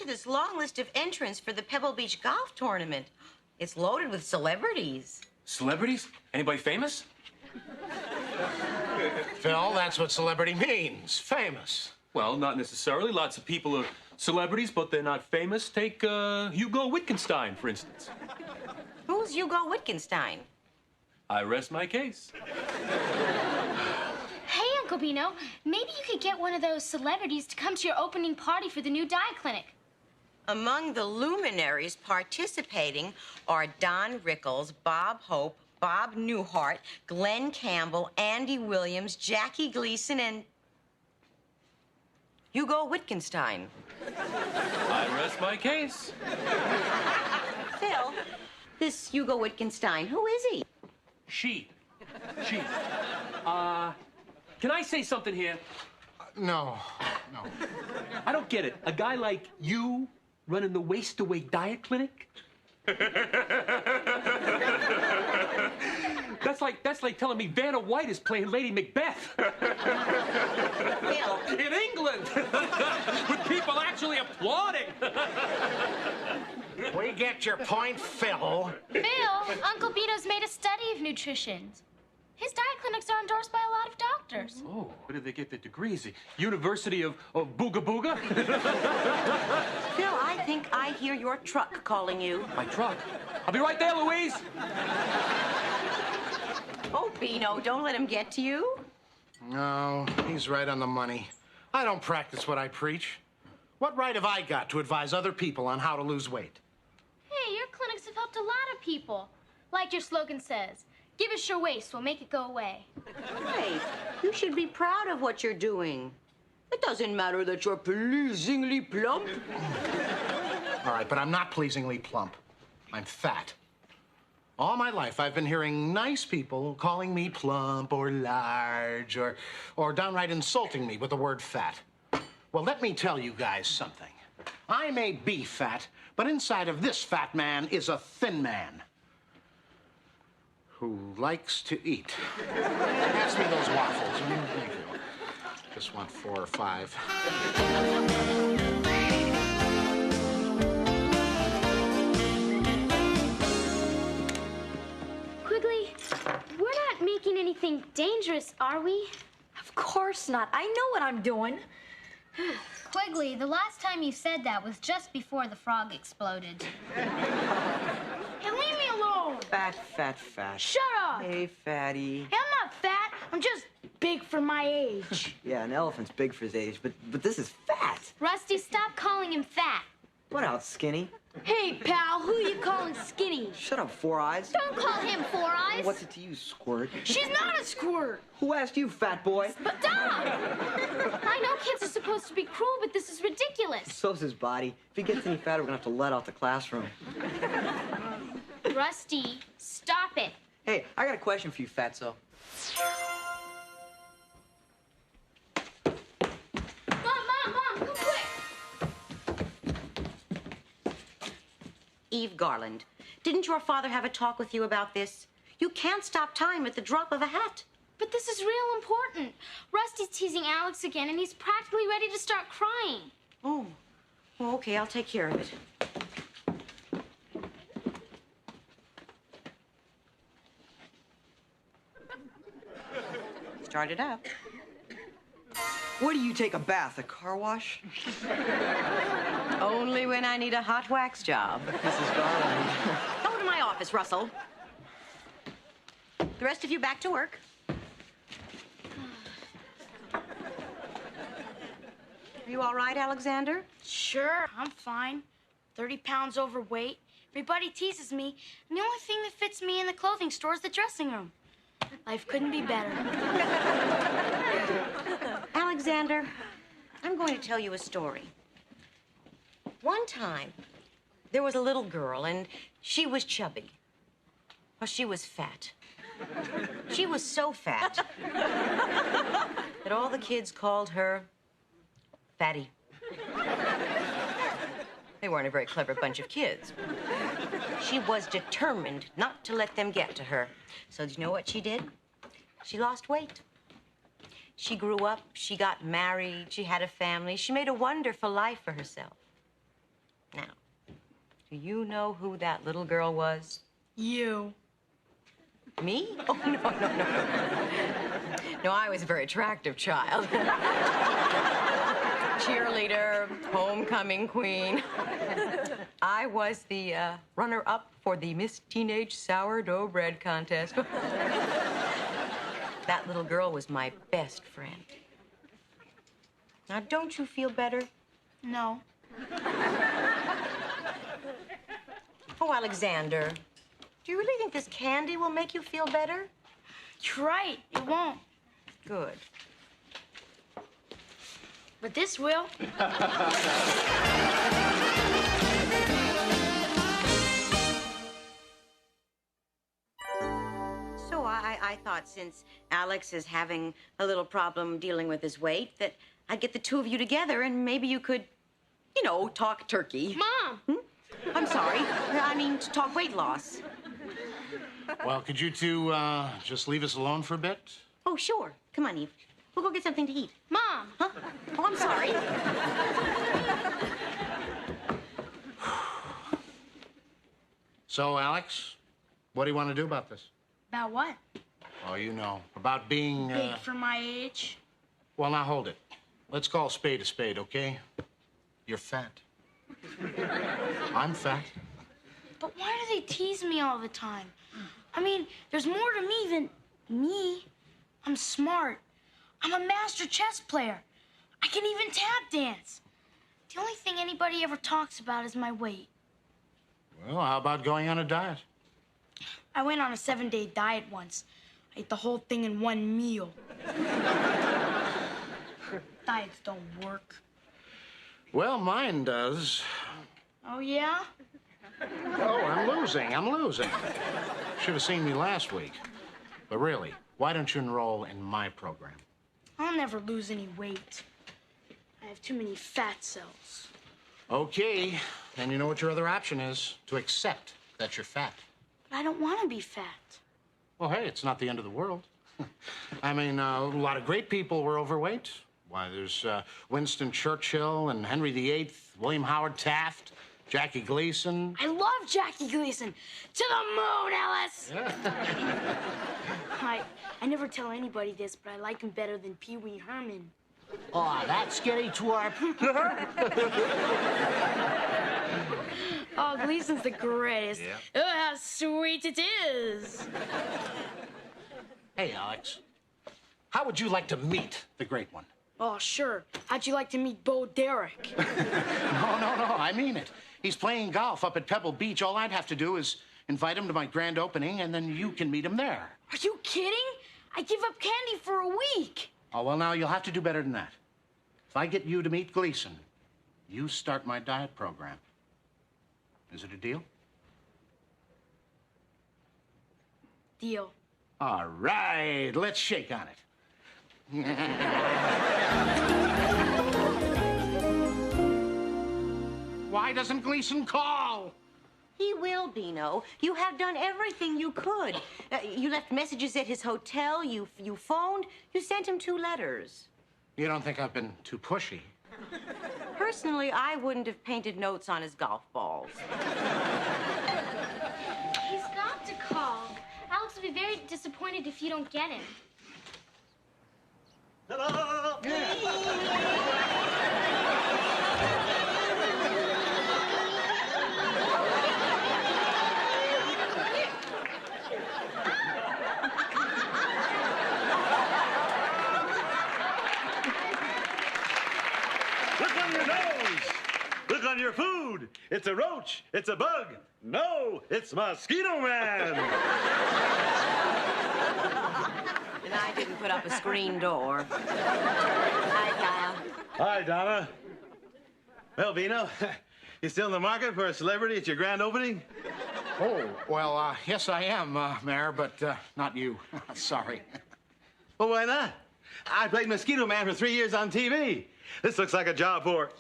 to this long list of entrants for the Pebble Beach golf tournament. It's loaded with celebrities. Celebrities? Anybody famous? Phil, that's what celebrity means. Famous. Well, not necessarily. Lots of people are celebrities, but they're not famous. Take Hugo Wittgenstein, for instance. Who's Hugo Wittgenstein? I rest my case. Hey, Uncle Beano, maybe you could get one of those celebrities to come to your opening party for the new diet clinic. Among the luminaries participating are Don Rickles, Bob Hope, Bob Newhart, Glenn Campbell, Andy Williams, Jackie Gleason, and Hugo Wittgenstein. I rest my case. Phil, this Hugo Wittgenstein, who is he? She. Can I say something here? No. I don't get it. A guy like you running the waste-away diet clinic? That's like telling me Vanna White is playing Lady Macbeth. Phil. In England, with people actually applauding. We get your point, Phil. Phil, Uncle Beano's made a study of nutrition. His diet clinics are endorsed by a lot of doctors. Oh, where did they get their degrees? The University of Booga Booga? Phil, I think I hear your truck calling you. My truck? I'll be right there, Louise. Oh, Beano, don't let him get to you. No, he's right on the money. I don't practice what I preach. What right have I got to advise other people on how to lose weight? Hey, your clinics have helped a lot of people. Like your slogan says, give us your waist, we'll make it go away. Hey, you should be proud of what you're doing. It doesn't matter that you're pleasingly plump. All right, but I'm not pleasingly plump. I'm fat. All my life, I've been hearing nice people calling me plump or large or downright insulting me with the word fat. Well, let me tell you guys something. I may be fat, but inside of this fat man is a thin man who likes to eat. Pass me those waffles. Thank you. Just want 4 or 5. Quigley, we're not making anything dangerous, are we? Of course not. I know what I'm doing. Quigley, the last time you said that was just before the frog exploded. Hey, leave me alone. Fat. Shut up. Hey, fatty. Hey, I'm not fat. I'm just big for my age. Yeah, an elephant's big for his age, but this is fat. Rusty, stop calling him fat. What else, skinny? Hey, pal, who you calling skinny? Shut up, Four Eyes. Don't call him Four Eyes. What's it to you, Squirt? She's not a squirt. Who asked you, fat boy? But Dom! I know kids are supposed to be cruel, but this is ridiculous. So's his body. If he gets any fatter, we're gonna have to let out the classroom. Rusty, stop it. Hey, I got a question for you, fatso. Mom, come quick. Eve Garland, didn't your father have a talk with you about this? You can't stop time at the drop of a hat. But this is real important. Rusty's teasing Alex again, and he's practically ready to start crying. Oh, well, okay, I'll take care of it. Start it up. Where do you take a bath? A car wash? Only when I need a hot wax job. Mrs. Garland. Go to my office, Russell. The rest of you back to work. Are you all right, Alexander? Sure, I'm fine. 30 pounds overweight. Everybody teases me, and the only thing that fits me in the clothing store is the dressing room. Life couldn't be better. Alexander, I'm going to tell you a story. One time, there was a little girl, and she was chubby. Well, she was fat. She was so fat that all the kids called her Fatty. They weren't a very clever bunch of kids. She was determined not to let them get to her. So do you know what she did? She lost weight. She grew up, she got married, she had a family. She made a wonderful life for herself. Now, do you know who that little girl was? You. Me? Oh, no. No, I was a very attractive child. Cheerleader, homecoming queen. I was the runner-up for the Miss Teenage Sourdough Bread Contest. That little girl was my best friend. Now, don't you feel better? No. Oh, Alexander, do you really think this candy will make you feel better? You're right. It won't. Good. But this will. So I thought since Alex is having a little problem dealing with his weight, that I'd get the two of you together and maybe you could, you know, talk turkey. Mom! I'm sorry. I mean, to talk weight loss. Well, could you two just leave us alone for a bit? Oh, sure. Come on, Eve. We'll go get something to eat. Mom! Huh? Oh, I'm sorry. So, Alex, what do you want to do about this? About what? Oh, you know, about being... Big for my age. Well, now, hold it. Let's call a spade, okay? You're fat. I'm fat. But why do they tease me all the time? I mean, there's more to me than me. I'm smart. I'm a master chess player. I can even tap dance. The only thing anybody ever talks about is my weight. Well, how about going on a diet? I went on a 7-day diet once. I ate the whole thing in one meal. Diets don't work. Well, mine does. Oh, yeah? Oh, I'm losing. Should have seen me last week. But really, why don't you enroll in my program? I'll never lose any weight. I have too many fat cells. Okay, then you know what your other option is, to accept that you're fat. But I don't want to be fat. Well, hey, it's not the end of the world. I mean, a lot of great people were overweight. Why, there's Winston Churchill and Henry VIII, William Howard Taft, Jackie Gleason. I love Jackie Gleason. To the moon, Alice! I never tell anybody this, but I like him better than Pee Wee Herman. Oh, that's getting twerp. Oh, Gleason's the greatest. Yeah. Oh, how sweet it is. Hey, Alex, how would you like to meet the great one? Oh, sure. How'd you like to meet Bo Derek? No, I mean it. He's playing golf up at Pebble Beach. All I'd have to do is invite him to my grand opening, and then you can meet him there. Are you kidding? I give up candy for a week. Oh, well, now you'll have to do better than that. If I get you to meet Gleason, you start my diet program. Is it a deal? Deal. All right, let's shake on it. Why doesn't Gleason call? He will, Beano. You have done everything you could. You left messages at his hotel, you phoned, you sent him 2 letters. You don't think I've been too pushy? Personally, I wouldn't have painted notes on his golf balls. He's got to call. Alex will be very disappointed if you don't get him. Hello! Look on your nose! Look on your food! It's a roach! It's a bug! No, it's Mosquito Man! And I didn't put up a screen door. Hi, Kyle. Hi, Donna. Well, Beano, you still in the market for a celebrity at your grand opening? Oh, well, yes, I am, Mayor, but not you. Sorry. Well, why not? I played Mosquito Man for 3 years on TV. This looks like a job for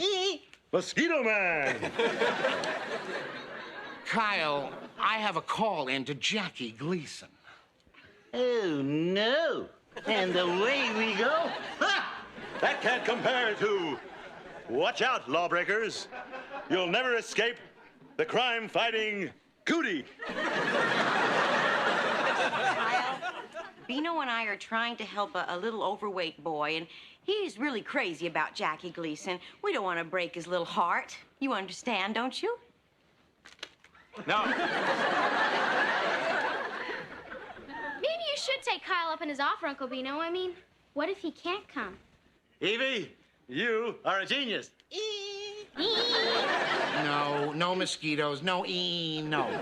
Mosquito Man. Kyle, I have a call in to Jackie Gleason. Oh, no. And away we go. Ha! That can't compare to... Watch out, lawbreakers. you'll never escape the crime-fighting cootie. Kyle, Beano and I are trying to help a little overweight boy, and he's really crazy about Jackie Gleason. We don't want to break his little heart. You understand, don't you? No. Maybe you should take Kyle up on his offer, Uncle Beano. I mean, what if he can't come? Evie, you are a genius. No, no mosquitoes, no no.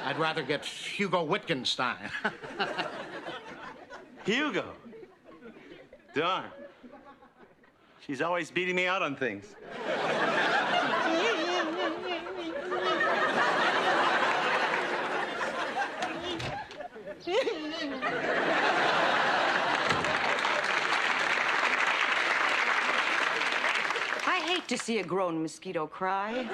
I'd rather get Hugo Wittgenstein. Hugo. Darn. She's always beating me out on things. I hate to see a grown mosquito cry.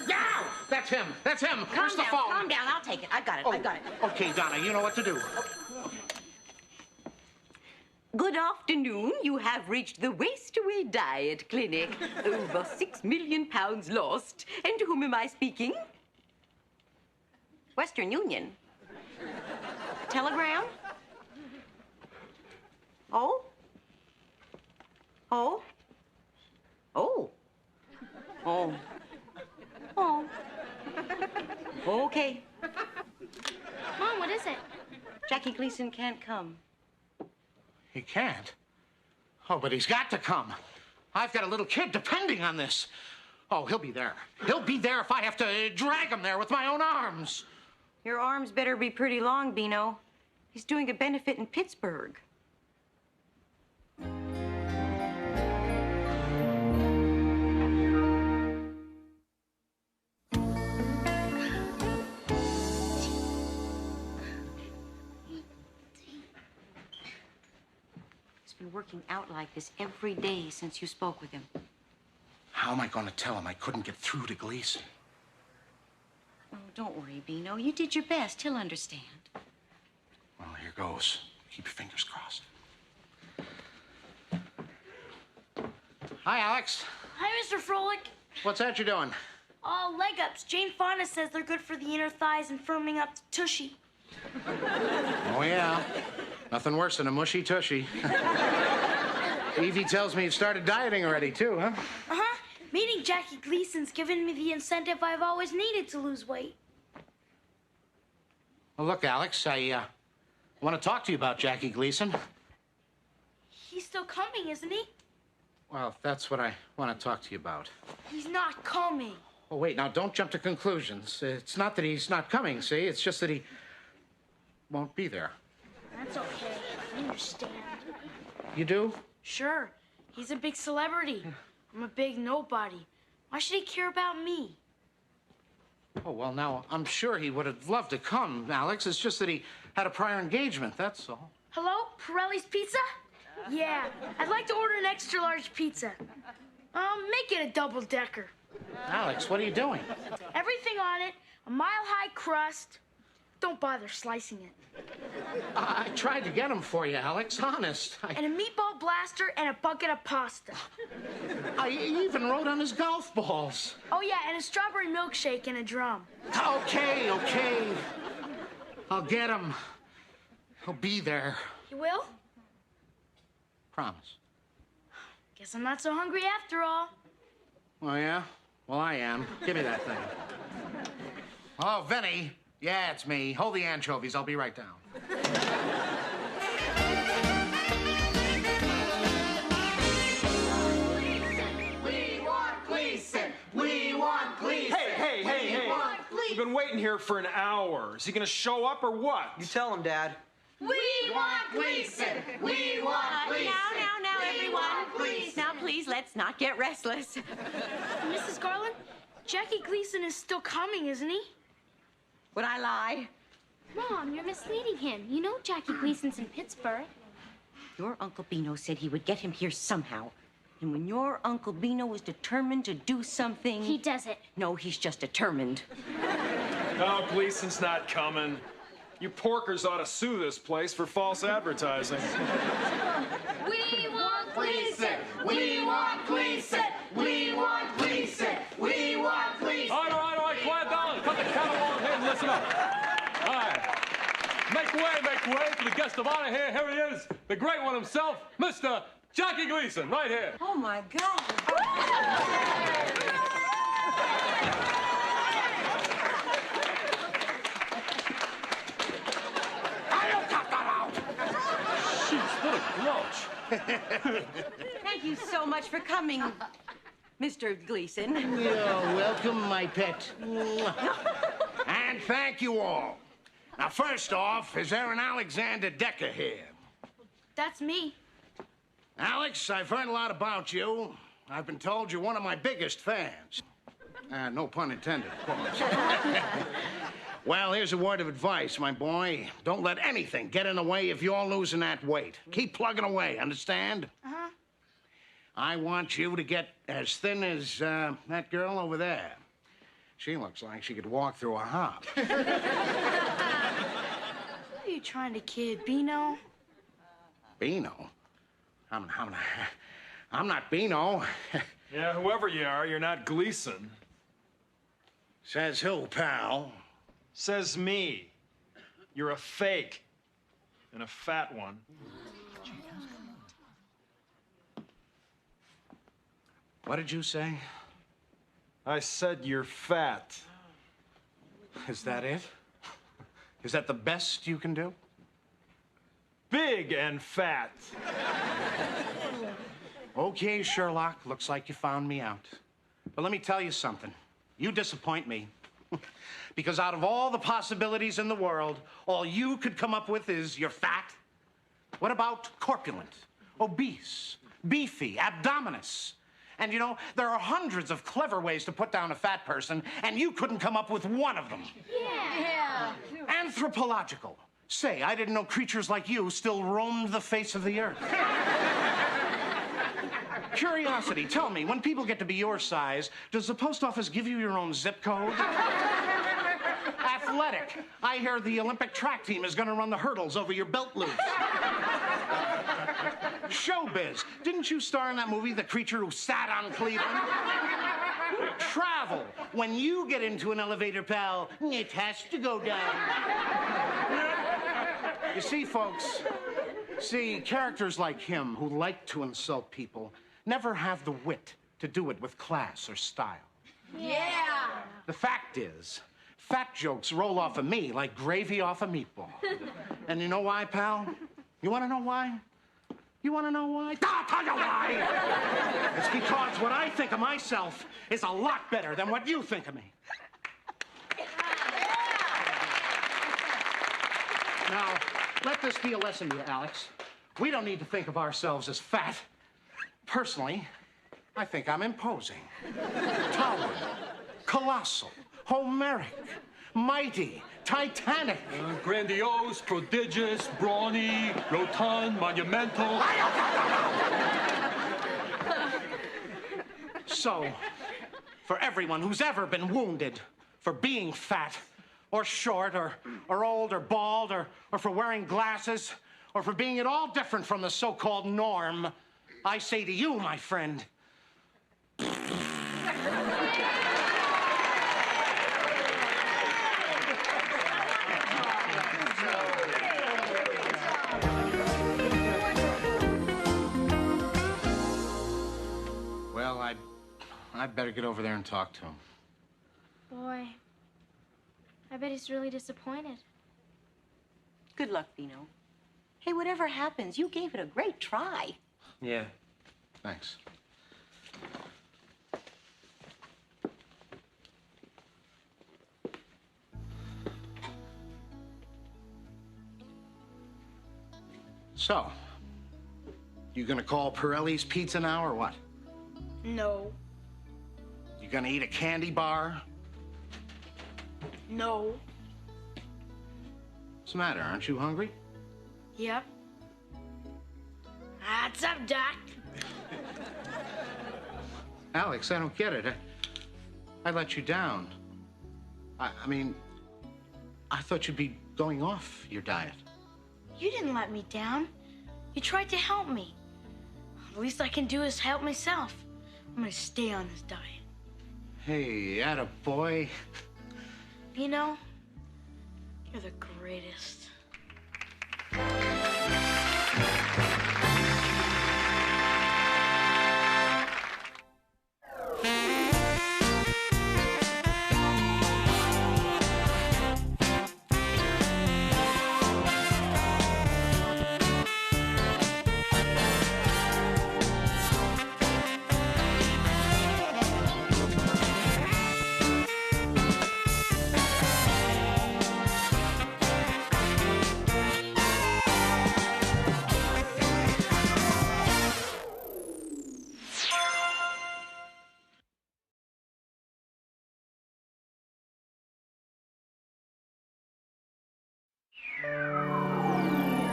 Yeah! That's him. That's him. Where's the phone? Calm down. I'll take it. I got it. I got it. Okay, Donna, you know what to do. Good afternoon. You have reached the Waste Away Diet Clinic. Over 6 million pounds lost. And to whom am I speaking? Western Union. Telegram? Oh? Oh? Oh. Oh. Oh. Okay. Mom, what is it? Jackie Gleason can't come. He can't? Oh, but he's got to come. I've got a little kid depending on this. Oh, he'll be there. He'll be there if I have to drag him there with my own arms. Your arms better be pretty long, Beano. He's doing a benefit in Pittsburgh. He's been working out like this every day since you spoke with him. How am I going to tell him I couldn't get through to Gleason? Oh, don't worry, Beano. You did your best. He'll understand. Well, here goes. Keep your fingers crossed. Hi, Alex. Hi, Mr. Frolic. What's that you're doing? Leg ups. Jane Fonda says they're good for the inner thighs and firming up the tushy. Oh, yeah. Nothing worse than a mushy tushy. Evie tells me you've started dieting already, too, huh? Uh-huh. Meeting Jackie Gleason's given me the incentive I've always needed to lose weight. Well, look, Alex, I want to talk to you about Jackie Gleason. He's still coming, isn't he? Well, that's what I want to talk to you about. He's not coming. Oh, wait, now don't jump to conclusions. It's not that he's not coming, see? It's just that he won't be there. That's okay. I understand. You do? Sure. He's a big celebrity. I'm a big nobody. Why should he care about me? Oh, well, now, I'm sure he would have loved to come, Alex. It's just that he had a prior engagement, that's all. Hello? Pirelli's Pizza? Yeah. I'd like to order an extra large pizza. Make it a double-decker. Alex, what are you doing? Everything on it, a mile-high crust. Don't bother slicing it. I tried to get him for you, Alex, honest. And a meatball blaster and a bucket of pasta. I even wrote on his golf balls. Oh, yeah, and a strawberry milkshake in a drum. Okay. I'll get him. He'll be there. You will? Promise. Guess I'm not so hungry after all. Oh, yeah? Well, I am. Give me that thing. Oh, Vinny. Yeah, it's me. Hold the anchovies. I'll be right down. We want Gleason. We want Gleason. Hey. We've been waiting here for an hour. Is he gonna show up or what? You tell him, Dad. We want Gleason. We want Gleason. Now, everyone. Now, please, let's not get restless. Mrs. Garland, Jackie Gleason is still coming, isn't he? Would I lie? Mom, you're misleading him. You know Jackie Gleason's in Pittsburgh. Your Uncle Beano said he would get him here somehow. And when your Uncle Beano is determined to do something... He does it. No, he's just determined. No, Gleason's not coming. You porkers ought to sue this place for false advertising. We want Gleason. We want Gleason. We want listen up. All right. Make way for the guest of honor here. Here he is, the great one himself, Mr. Jackie Gleason, right here. Oh, my God. Jeez, what a grouch. Thank you so much for coming, Mr. Gleason. You're welcome, my pet. And thank you all. Now, first off, is there an Alexander Decker here? That's me. Alex, I've heard a lot about you. I've been told you're one of my biggest fans. No pun intended, of course. Well, here's a word of advice, my boy. Don't let anything get in the way of your losing that weight. Keep plugging away, understand? Uh-huh. I want you to get as thin as that girl over there. She looks like she could walk through a hop. Who are you trying to kid, Beano? Beano? I'm not Beano. Yeah, whoever you are, you're not Gleason. Says who, pal? Says me. You're a fake. And a fat one. What did you say? I said you're fat. Is that it? Is that the best you can do? Big and fat. Okay, Sherlock, looks like you found me out. But let me tell you something. You disappoint me. Because out of all the possibilities in the world, all you could come up with is you're fat. What about corpulent, obese, beefy, abdominous? And you know, there are hundreds of clever ways to put down a fat person, and you couldn't come up with one of them. Yeah. Anthropological. Say, I didn't know creatures like you still roamed the face of the earth. Curiosity, tell me, when people get to be your size, does the post office give you your own zip code? Athletic. I hear the Olympic track team is going to run the hurdles over your belt loop. Showbiz. Didn't you star in that movie, The Creature Who Sat on Cleveland? Travel. When you get into an elevator, pal, it has to go down. You see, folks, characters like him who like to insult people never have the wit to do it with class or style. Yeah. The fact is, fat jokes roll off of me like gravy off a meatball. And you know why, pal? You want to know why? You want to know why? I'll tell you why! It's because what I think of myself is a lot better than what you think of me. Now, let this be a lesson to you, Alex. We don't need to think of ourselves as fat. Personally, I think I'm imposing, towering, colossal, Homeric, mighty, titanic. Grandiose, prodigious, brawny, rotund, monumental. So, for everyone who's ever been wounded for being fat, or short, or old, or bald, or for wearing glasses, or for being at all different from the so-called norm, I say to you, my friend, well, I'd better get over there and talk to him. Boy, I bet he's really disappointed. Good luck, Beano. Hey, whatever happens, you gave it a great try. Yeah, thanks. So, you gonna call Pirelli's Pizza now, or what? No. You gonna eat a candy bar? No. What's the matter? Aren't you hungry? Yep. What's up, Doc? Alex, I don't get it. I let you down. I mean, I thought you'd be going off your diet. You didn't let me down. You tried to help me. The least I can do is help myself. I'm gonna stay on this diet. Hey, attaboy. You know, You're the greatest.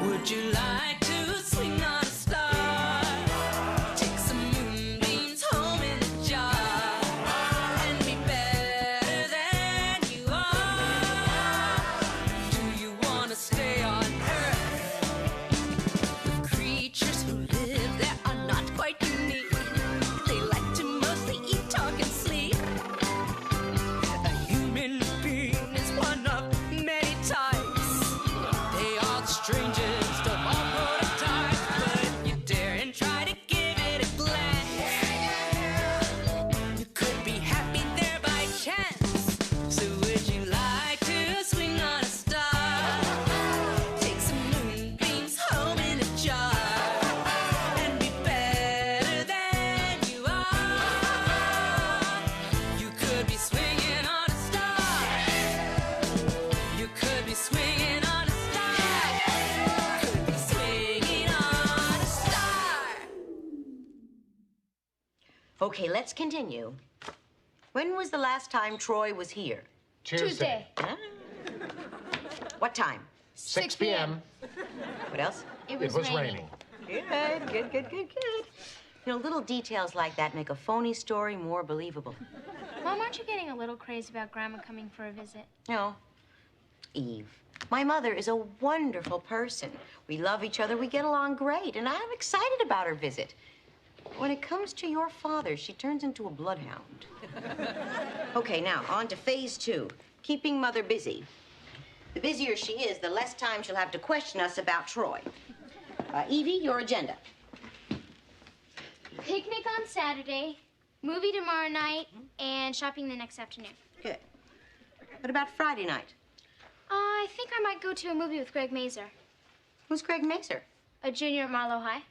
Would you like to swing on a star? Take some moonbeams home in a jar and be better than you are. Do you want to stay on Earth with creatures who live there are not quite unique? They like to mostly eat, talk, and sleep. A human being is one of many types. They are the strangest of all prototypes, but you dare and try to give it a glance. You could be happy there by chance. So would you like to swing on a star? Take some moonbeams home in a jar and be better than you are. You could be swinging on a star. You could be swinging on a star. Could be swinging on a star. Okay, let's continue. When was the last time Troy was here? Tuesday. What time? 6 p.m. What else? It was raining. Good. You know, little details like that make a phony story more believable. Mom, aren't you getting a little crazy about Grandma coming for a visit? No. Eve, my mother is a wonderful person. We love each other, we get along great, and I'm excited about her visit. When it comes to your father, she turns into a bloodhound. Okay, now, on to phase 2, keeping Mother busy. The busier she is, the less time she'll have to question us about Troy. Evie, your agenda. Picnic on Saturday, movie tomorrow night, and shopping the next afternoon. Good. What about Friday night? I think I might go to a movie with Greg Mazer. Who's Greg Mazer? A junior at Marlowe High.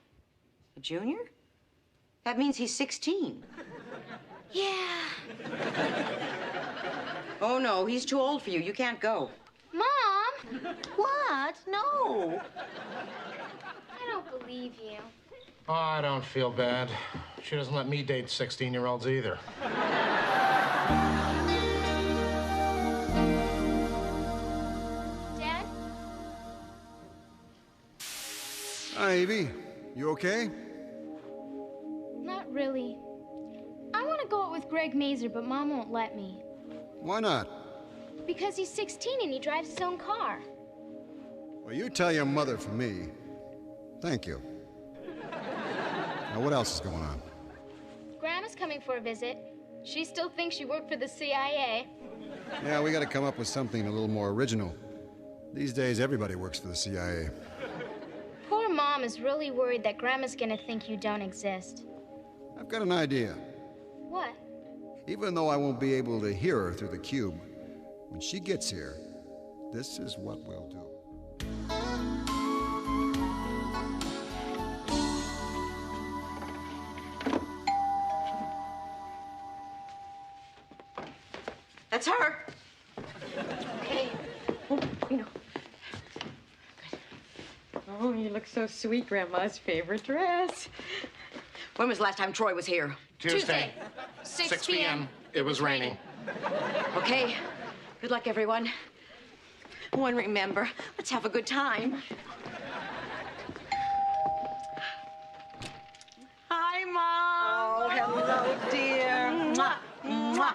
A junior? That means he's 16. Yeah. Oh, no, he's too old for you. You can't go. Mom! What? No. I don't believe you. Oh, I don't feel bad. She doesn't let me date 16-year-olds either. Dad? Hi, Evie. You okay? Not really. I want to go out with Greg Mazer, but Mom won't let me. Why not? Because he's 16 and he drives his own car. Well, you tell your mother for me. Thank you. Now, what else is going on? Grandma's coming for a visit. She still thinks she worked for the CIA. Yeah, we got to come up with something a little more original. These days, everybody works for the CIA. Poor Mom is really worried that Grandma's gonna think you don't exist. I've got an idea. What? Even though I won't be able to hear her through the cube, when she gets here, this is what we'll do. That's her. Okay. Oh, you know. Oh, you look so sweet, Grandma's favorite dress. When was the last time Troy was here? Tuesday. 6 p.m. It was raining. Okay. Good luck, everyone. Oh, and remember, let's have a good time. Hi, Mom. Oh, hello, dear. Mwah, mwah.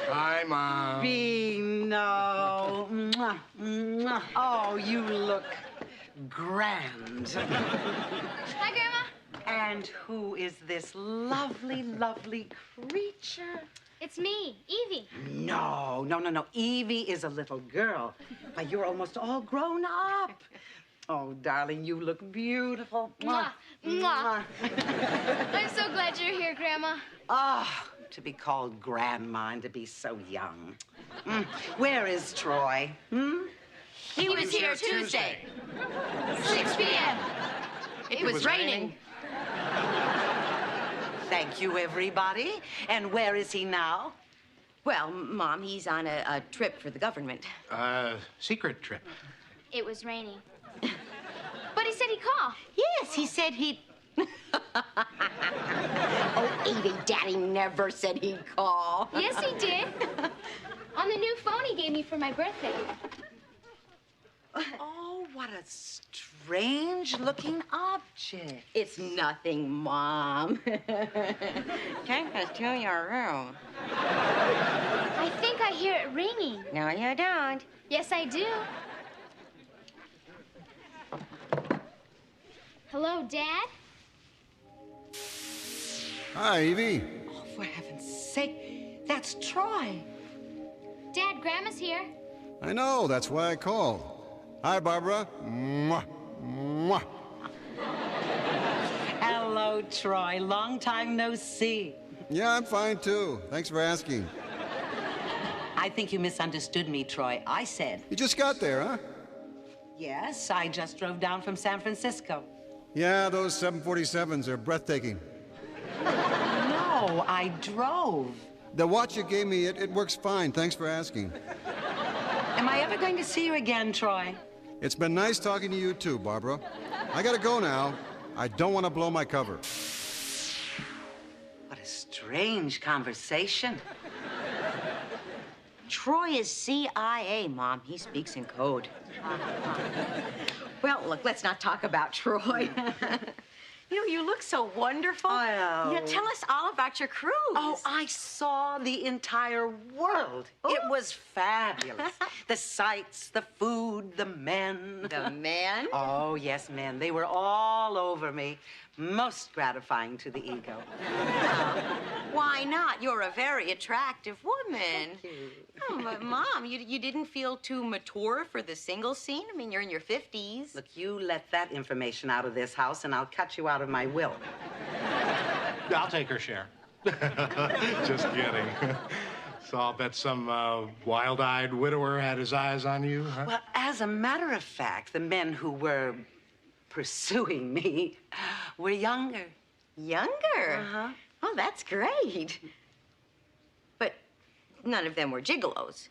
Hi, Mom. Beano. Mwah, mwah. Oh, you look grand. Hi, Grandma. And who is this lovely, lovely creature? It's me, Evie. No. Evie is a little girl. Why, you're almost all grown up. Oh, darling, you look beautiful. Mwah. Mwah. I'm so glad you're here, Grandma. Ah, to be called Grandma and to be so young. Where is Troy? He was here Tuesday. 6 p.m. It was raining. Thank you, everybody. And where is he now? Well, Mom, he's on a trip for the government. Secret trip. It was raining. But he said he'd call. Yes, he said he'd... Oh, Evie, Daddy never said he'd call. Yes, he did. On the new phone he gave me for my birthday. Oh, what a strange-looking object. It's nothing, Mom. Take us to your room. I think I hear it ringing. No, you don't. Yes, I do. Hello, Dad? Hi, Evie. Oh, for heaven's sake, that's Troy. Dad, Grandma's here. I know, that's why I called. Hi, Barbara. Mwah. Mwah. Hello, Troy. Long time no see. Yeah, I'm fine, too. Thanks for asking. I think you misunderstood me, Troy. I said... You just got there, huh? Yes, I just drove down from San Francisco. Yeah, those 747s are breathtaking. No, I drove. The watch you gave me, it works fine. Thanks for asking. Am I ever going to see you again, Troy? It's been nice talking to you, too, Barbara. I gotta go now. I don't want to blow my cover. What a strange conversation. Troy is CIA, Mom. He speaks in code. Well, look, let's not talk about Troy. You look so wonderful. Oh. Tell us all about your cruise. Oh, I saw the entire world. It was fabulous. The sights, the food, the men. The men? Oh, yes, men. They were all over me. Most gratifying to the ego. Why not? You're a very attractive woman. Thank you. Oh, but Mom, you didn't feel too mature for the single scene? I mean, you're in your 50s. Look, you let that information out of this house, and I'll cut you out of my will. I'll take her share. Just kidding. So I'll bet some wild-eyed widower had his eyes on you, huh? Well, as a matter of fact, the men who were pursuing me were younger. Younger? Uh-huh. Oh, that's great. But none of them were gigolos.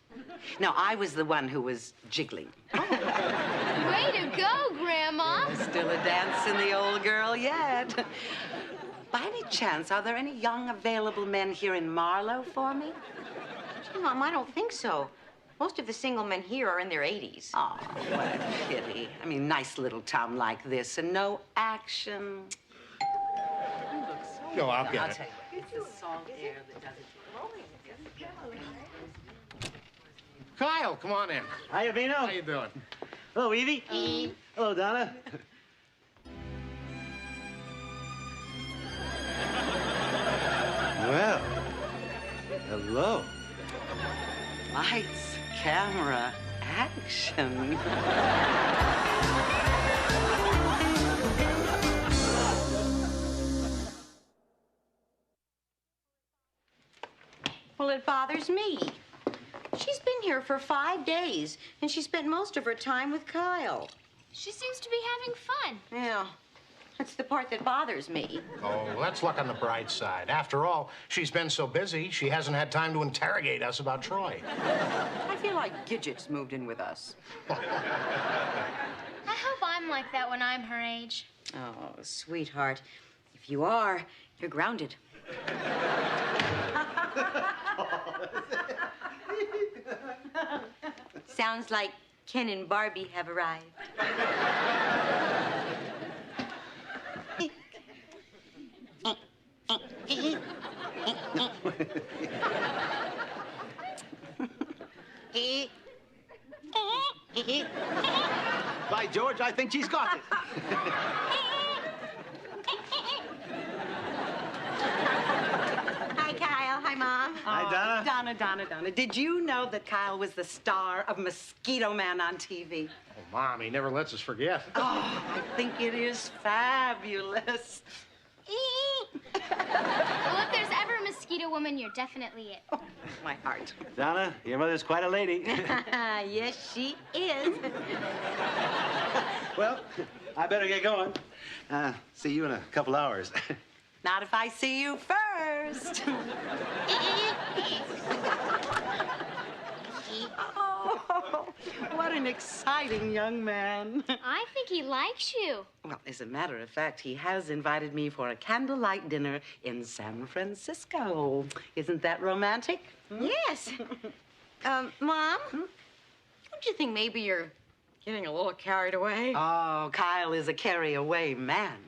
No, I was the one who was jiggling. Way to go, Grandma. There's still a dance in the old girl yet. By any chance, are there any young available men here in Marlow for me? Gee, Mom, I don't think so. Most of the single men here are in their 80s. Oh, what a pity. I mean, nice little town like this and no action. No, I'll get I'll it. tell you what, it's the salt air that does it. Kyle, come on in. Hiya, Beano. How you doing? Hello, Evie. Hello, Donna. Well, hello. Lights, camera, action. Well, it bothers me. She's been here for 5 days, and she spent most of her time with Kyle. She seems to be having fun. Yeah, that's the part that bothers me. Oh, let's look on the bright side. After all, she's been so busy, she hasn't had time to interrogate us about Troy. I feel like Gidget's moved in with us. I hope I'm like that when I'm her age. Oh, sweetheart, if you are, you're grounded. Sounds like Ken and Barbie have arrived. By George, I think she's got it. Hi, Kyle. Hi, Mom. Hi, Don. Donna, did you know that Kyle was the star of Mosquito Man on TV? Oh, Mom, he never lets us forget. Oh, I think it is fabulous. Well, if there's ever a mosquito woman, you're definitely it. Oh, my heart. Donna, your mother's quite a lady. Yes, she is. Well, I better get going. See you in a couple hours. Not if I see you first. Oh, what an exciting young man. I think he likes you. Well, as a matter of fact, he has invited me for a candlelight dinner in San Francisco. Isn't that romantic? Yes. Mom, don't you think maybe you're getting a little carried away? Oh, Kyle is a carry-away man.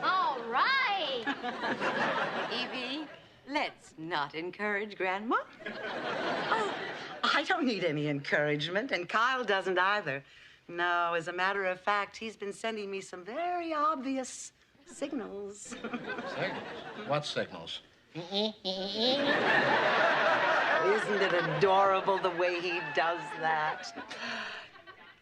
All right. Evie, let's not encourage Grandma. Oh, I don't need any encouragement, and Kyle doesn't either. No, as a matter of fact, he's been sending me some very obvious signals. Signals? What signals? Isn't it adorable the way he does that?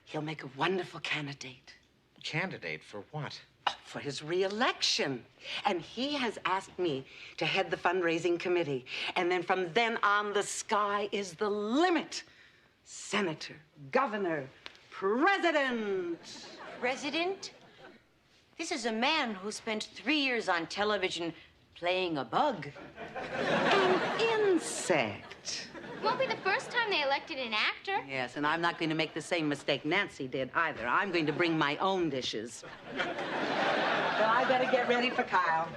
He'll make a wonderful candidate. Candidate for what? For his re-election. And he has asked me to head the fundraising committee. And then from then on, the sky is the limit. Senator, governor, president. President? This is a man who spent 3 years on television playing a bug. An insect. Won't be the first time they elected an actor. Yes, and I'm not going to make the same mistake Nancy did either. I'm going to bring my own dishes. Well, I better get ready for Kyle.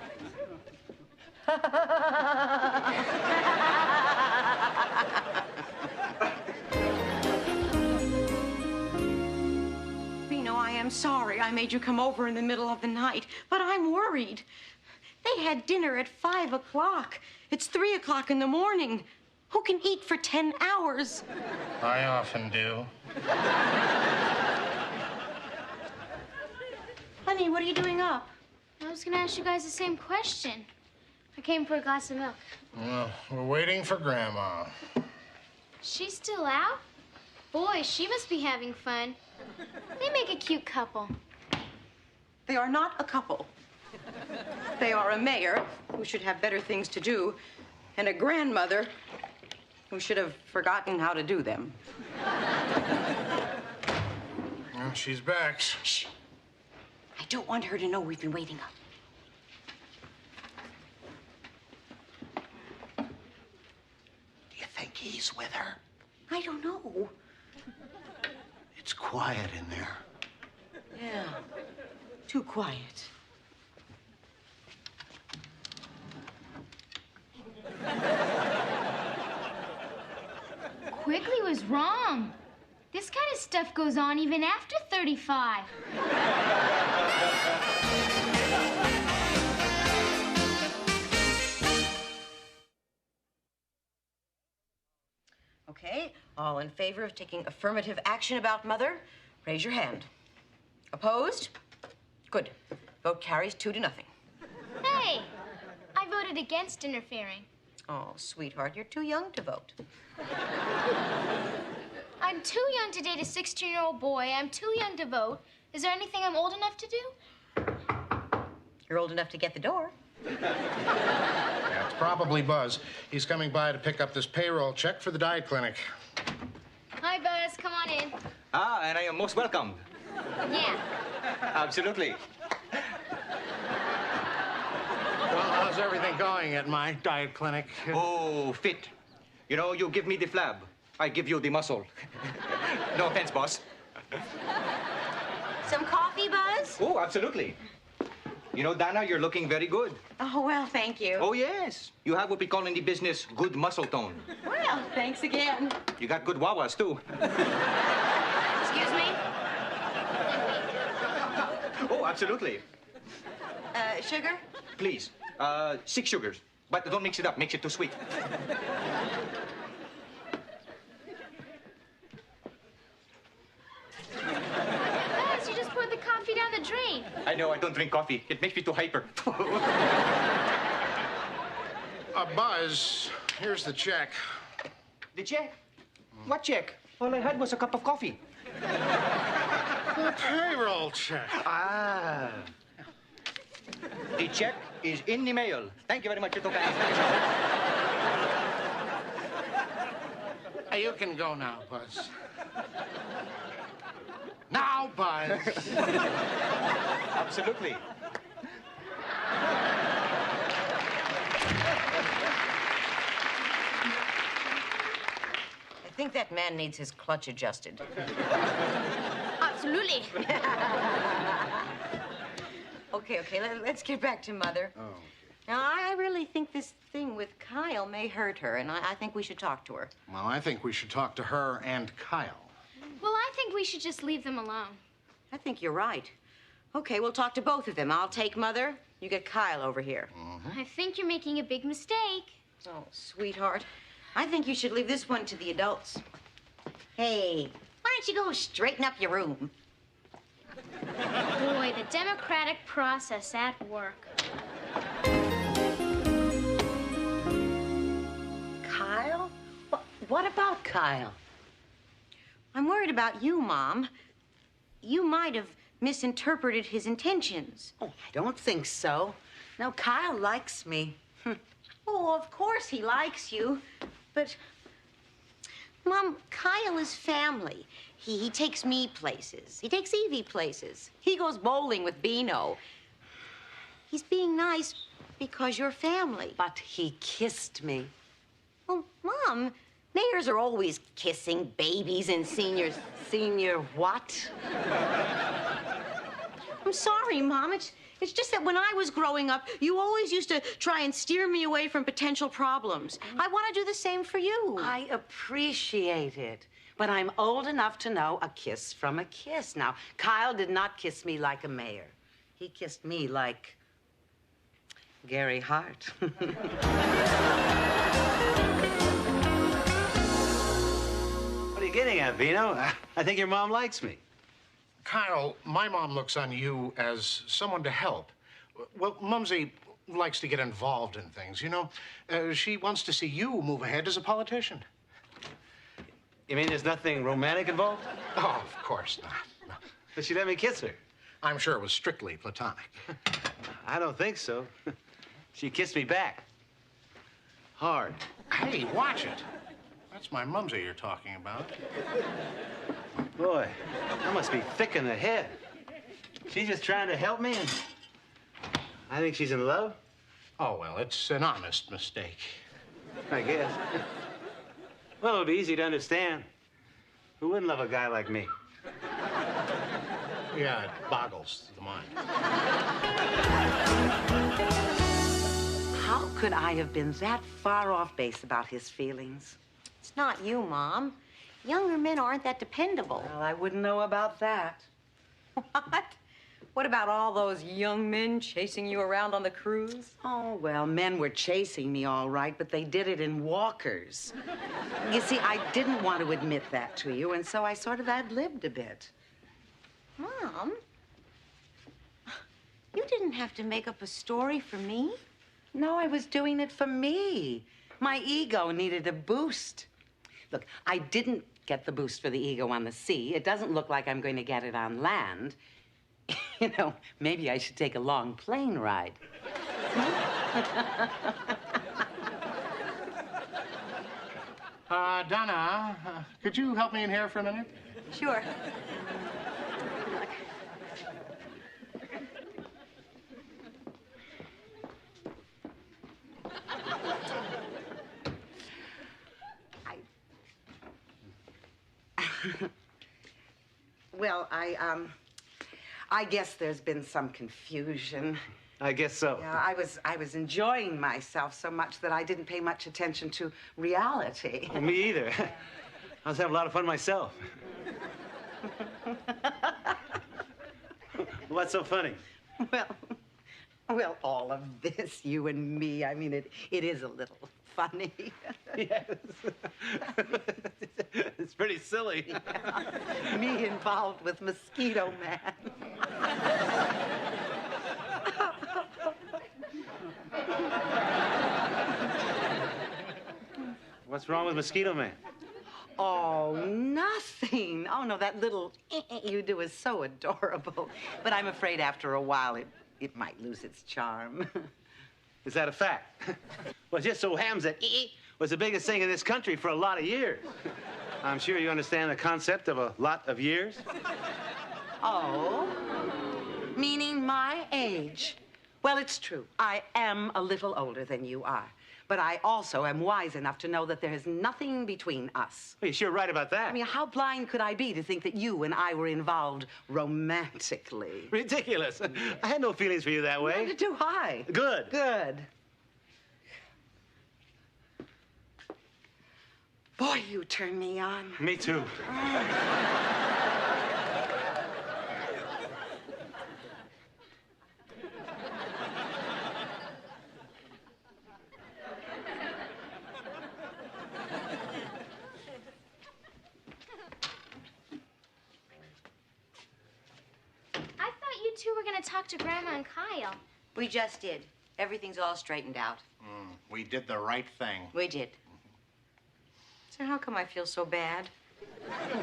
Beano, I am sorry I made you come over in the middle of the night, but I'm worried. They had dinner at 5 o'clock. It's 3 o'clock in the morning. Who can eat for 10 hours? I often do. Honey, what are you doing up? I was gonna ask you guys the same question. I came for a glass of milk. Well, we're waiting for Grandma. She's still out? Boy, she must be having fun. They make a cute couple. They are not a couple. They are a mayor who should have better things to do, and a grandmother who should have forgotten how to do them. Well, she's back. Shh. I don't want her to know we've been waiting up. Do you think he's with her? I don't know. It's quiet in there. Yeah, too quiet. Quigley was wrong. This kind of stuff goes on even after 35. Okay, all in favor of taking affirmative action about Mother, raise your hand. Opposed? Good. Vote carries 2-0. Hey, I voted against interfering. Oh, sweetheart, you're too young to vote. I'm too young to date a 16-year-old boy. I'm too young to vote. Is there anything I'm old enough to do? You're old enough to get the door. Yeah, it's probably Buzz. He's coming by to pick up this payroll check for the diet clinic. Hi, Buzz. Come on in. Ah, and I am most welcome. Yeah. Absolutely. Well, how's everything going at my diet clinic? Oh, fit. You know, you give me the flab. I give you the muscle. No offense, boss. Some coffee, Buzz? Oh, absolutely. You know, Donna, you're looking very good. Oh, well, thank you. Oh, yes. You have what we call in the business good muscle tone. Well, thanks again. You got good wawas, too. Excuse me? Oh, absolutely. Sugar? Please. 6 sugars. But don't mix it up. Makes it too sweet. Buzz, you just poured the coffee down the drain. I know, I don't drink coffee. It makes me too hyper. Buzz, here's the check. The check? What check? All I had was a cup of coffee. The payroll check. Ah. The check is in the mail. Thank you very much, Tito Guy. Hey, you can go now, Buzz. Now, Buzz. Absolutely. I think that man needs his clutch adjusted. Absolutely. Okay, let's get back to Mother. Oh. Now, I really think this thing with Kyle may hurt her, and I think we should talk to her. Well, I think we should talk to her and Kyle. Well, I think we should just leave them alone. I think you're right. Okay, we'll talk to both of them. I'll take Mother. You get Kyle over here. I think you're making a big mistake. Oh, sweetheart. I think you should leave this one to the adults. Hey, why don't you go straighten up your room? Boy, the democratic process at work. Kyle? What about Kyle? I'm worried about you, Mom. You might have misinterpreted his intentions. Oh, I don't think so. No, Kyle likes me. Oh, of course he likes you. But, Mom, Kyle is family. He takes me places. He takes Evie places. He goes bowling with Beano. He's being nice because you're family. But he kissed me. Well, Mom, mayors are always kissing babies and seniors. Senior what? I'm sorry, Mom. It's just that when I was growing up, you always used to try and steer me away from potential problems. I want to do the same for you. I appreciate it. But I'm old enough to know a kiss from a kiss. Now, Kyle did not kiss me like a mayor. He kissed me like Gary Hart. What are you getting at, Beano? I think your mom likes me. Kyle, my mom looks on you as someone to help. Well, Mumsy likes to get involved in things, you know? She wants to see you move ahead as a politician. You mean there's nothing romantic involved? Oh, of course not. No. But she let me kiss her. I'm sure it was strictly platonic. I don't think so. She kissed me back. Hard. Hey, watch it. That's my Mumsy you're talking about. Boy, I must be thick in the head. She's just trying to help me, and I think she's in love. Oh, well, it's an honest mistake. I guess. Well, it'll be easy to understand. Who wouldn't love a guy like me? Yeah, it boggles the mind. How could I have been that far off base about his feelings? It's not you, Mom. Younger men aren't that dependable. Well, I wouldn't know about that. What? What about all those young men chasing you around on the cruise? Oh, well, men were chasing me all right, but they did it in walkers. You see, I didn't want to admit that to you, and so I sort of ad-libbed a bit. Mom, you didn't have to make up a story for me. No, I was doing it for me. My ego needed a boost. Look, I didn't get the boost for the ego on the sea. It doesn't look like I'm going to get it on land. You know, maybe I should take a long plane ride. Donna, could you help me in here for a minute? Sure. Well, I guess there's been some confusion. I guess so. Yeah, I was enjoying myself so much that I didn't pay much attention to reality. Well, me either. I was having a lot of fun myself. What's so funny? Well, all of this, you and me, I mean, it is a little funny. Yes. It's pretty silly. Yeah. Me involved with Mosquito Man. What's wrong with Mosquito Man? Oh, nothing. Oh, no, that little you do is so adorable. But I'm afraid after a while it might lose its charm. Is that a fact? Well, it just so happens that was the biggest thing in this country for a lot of years. I'm sure you understand the concept of a lot of years. Oh, meaning my age. Well, it's true. I am a little older than you are. But I also am wise enough to know that there is nothing between us. Well, you're sure right about that. I mean, how blind could I be to think that you and I were involved romantically? Ridiculous. I had no feelings for you that way. Neither do I. Good. Good. Boy, you turn me on. Me too. You two were going to talk to Grandma and Kyle. We just did. Everything's all straightened out. We did the right thing. We did. So how come I feel so bad?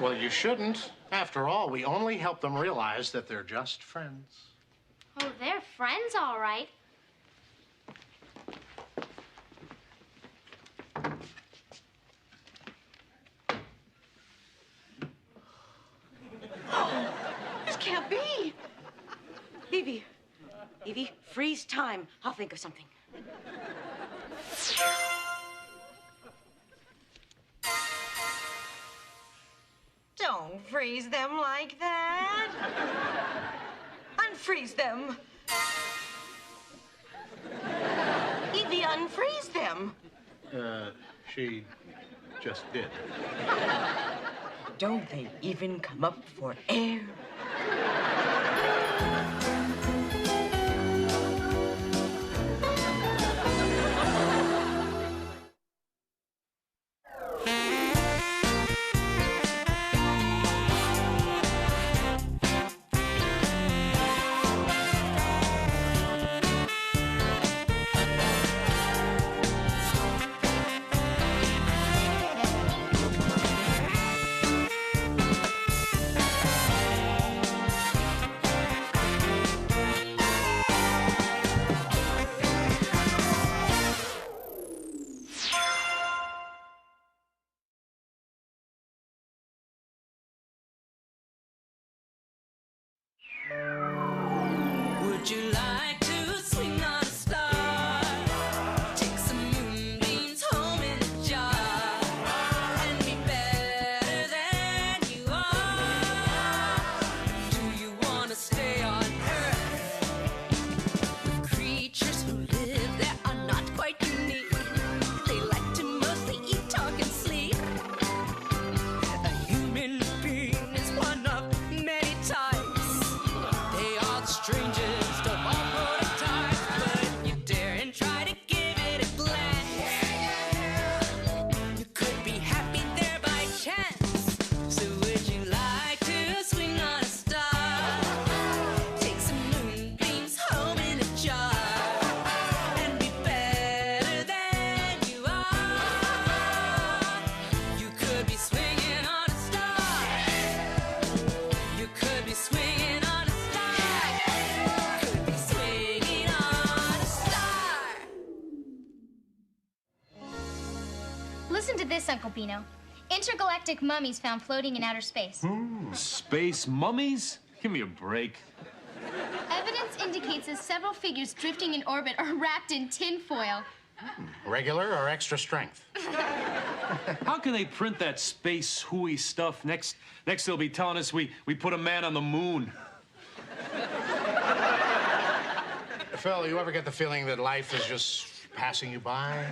Well, you shouldn't. After all, we only help them realize that they're just friends. Oh, they're friends, all right. This can't be. Evie. Evie, freeze time. I'll think of something. Don't freeze them like that. Unfreeze them. Evie, unfreeze them. She just did. Don't they even come up for air? Would you like to swing on a star? Take some moonbeams home in a jar and be better than you are. Do you want to stay on Earth with creatures who live there are not quite unique? They like to mostly eat, talk, and sleep. A human being is one of many types. They are the strangers. Listen to this, Uncle Beano. Intergalactic mummies found floating in outer space. Space mummies? Give me a break. Evidence indicates that several figures drifting in orbit are wrapped in tinfoil. Regular or extra strength? How can they print that space hooey stuff? Next they'll be telling us we put a man on the moon. Phil, you ever get the feeling that life is just passing you by?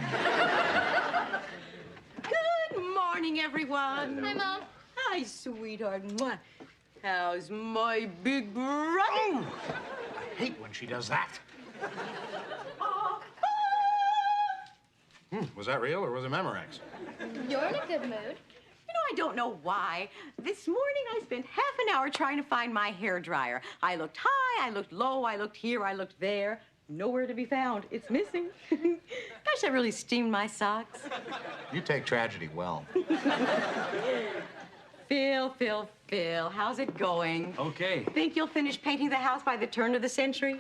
Good morning, everyone. Hi, Mom. Hi, sweetheart. Mwah. How's my big brother? I hate when she does that. Was that real or was it Memorex? You're in a good mood. You know, I don't know why. This morning I spent half an hour trying to find my hair dryer. I looked high, I looked low, I looked here, I looked there. nowhere to be found. It's missing. Gosh, I really steamed my socks. You take tragedy well. Phil, how's it going? Okay. Think you'll finish painting the house by the turn of the century?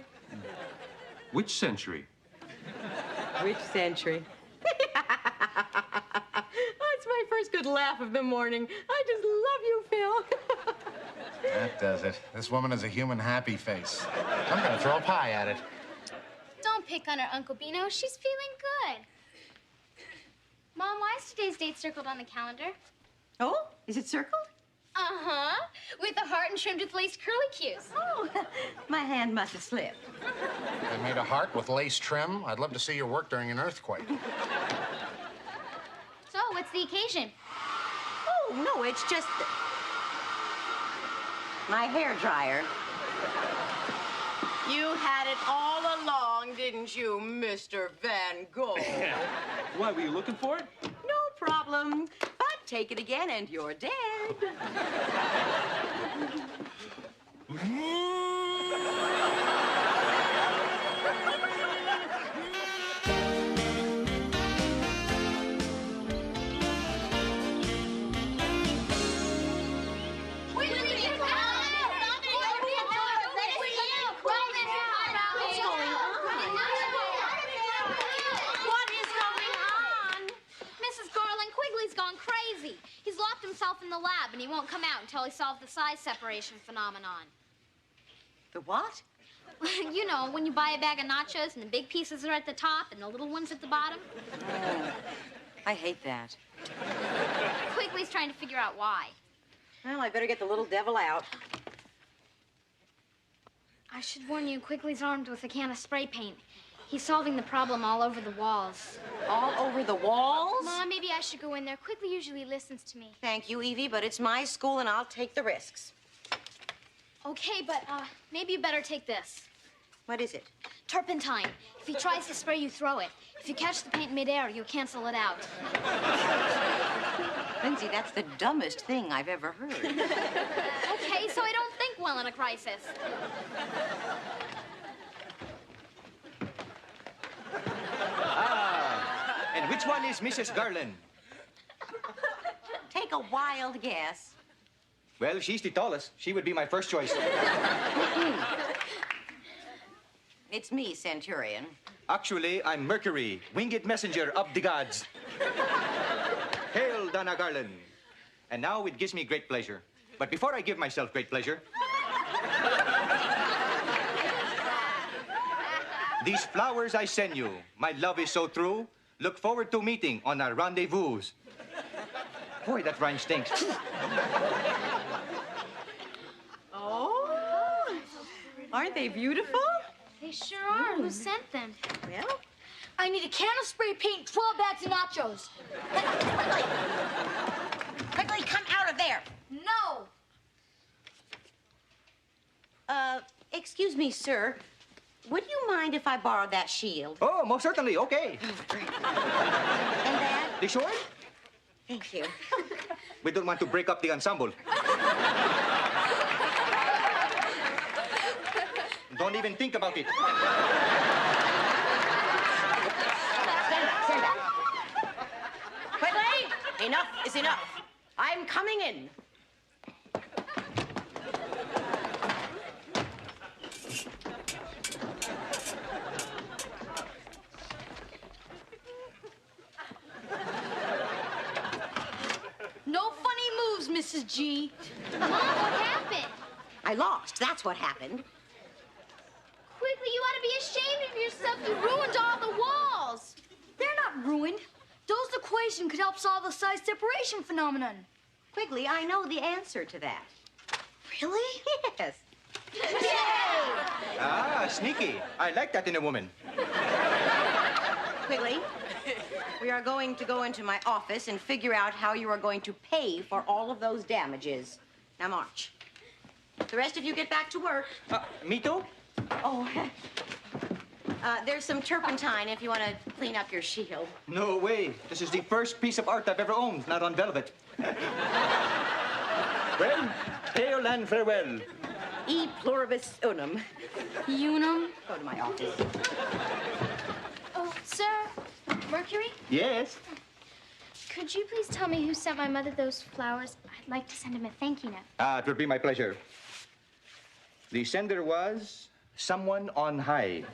Which century? Which century? That's my first good laugh of the morning. I just love you, Phil. That does it. This woman has a human happy face. I'm gonna throw a pie at it. Don't pick on her, Uncle Beano. She's feeling good. Mom, why is today's date circled on the calendar? Oh, is it circled? Uh-huh. With a heart and trimmed with lace curlicues. Oh, my hand must have slipped. They made a heart with lace trim. I'd love to see your work during an earthquake. So, what's the occasion? Oh, no, it's just my hair dryer. You had it all along, didn't you, Mr. Van Gogh? Why, were you looking for it? No problem. But take it again and you're dead. He's locked himself in the lab, and he won't come out until he solves the size separation phenomenon. The what? You know, when you buy a bag of nachos and the big pieces are at the top and the little ones at the bottom. Oh, I hate that. Quigley's trying to figure out why. Well, I better get the little devil out. I should warn you, Quigley's armed with a can of spray paint. He's solving the problem all over the walls. All over the walls? Mom, maybe I should go in there. Quigley usually listens to me. Thank you, Evie, but it's my school and I'll take the risks. Okay, but maybe you better take this. What is it? Turpentine. If he tries to spray you, throw it. If you catch the paint midair, you'll cancel it out. Lindsay, that's the dumbest thing I've ever heard. Okay, so I don't think well in a crisis. And which one is Mrs. Garland? Take a wild guess. Well, she's the tallest. She would be my first choice. It's me, Centurion. Actually, I'm Mercury, winged messenger of the gods. Hail, Donna Garland. And now it gives me great pleasure. But before I give myself great pleasure, these flowers I send you, my love is so true. Look forward to meeting on our rendezvous. Boy, that rhyme stinks. Oh, aren't they beautiful? They sure are. Who sent them? Well, I need a can of spray paint, 12 bags of nachos. Quickly, come out of there. No. Excuse me, sir. Would you mind if I borrowed that shield? Oh, most certainly. Okay. And that? The sword? Thank you. We don't want to break up the ensemble. Don't even think about it. Stand back. Quickly! Enough is enough. I'm coming in. No funny moves, Mrs. G. Mom, what happened? I lost. That's what happened. Quigley, you ought to be ashamed of yourself. You ruined all the walls. They're not ruined. Those equations could help solve the size separation phenomenon. Quigley, I know the answer to that. Really? Yes. Ah, sneaky. I like that in a woman. Quigley, we are going to go into my office and figure out how you are going to pay for all of those damages. Now march. The rest of you get back to work. Me too? Oh, there's some turpentine if you want to clean up your shield. No way. This is the first piece of art I've ever owned, not on velvet. Well, hail and farewell. E pluribus unum. Unum? Go to my office. Oh, sir. Mercury? Yes? Could you please tell me who sent my mother those flowers? I'd like to send him a thank you note. It would be my pleasure. The sender was someone on high.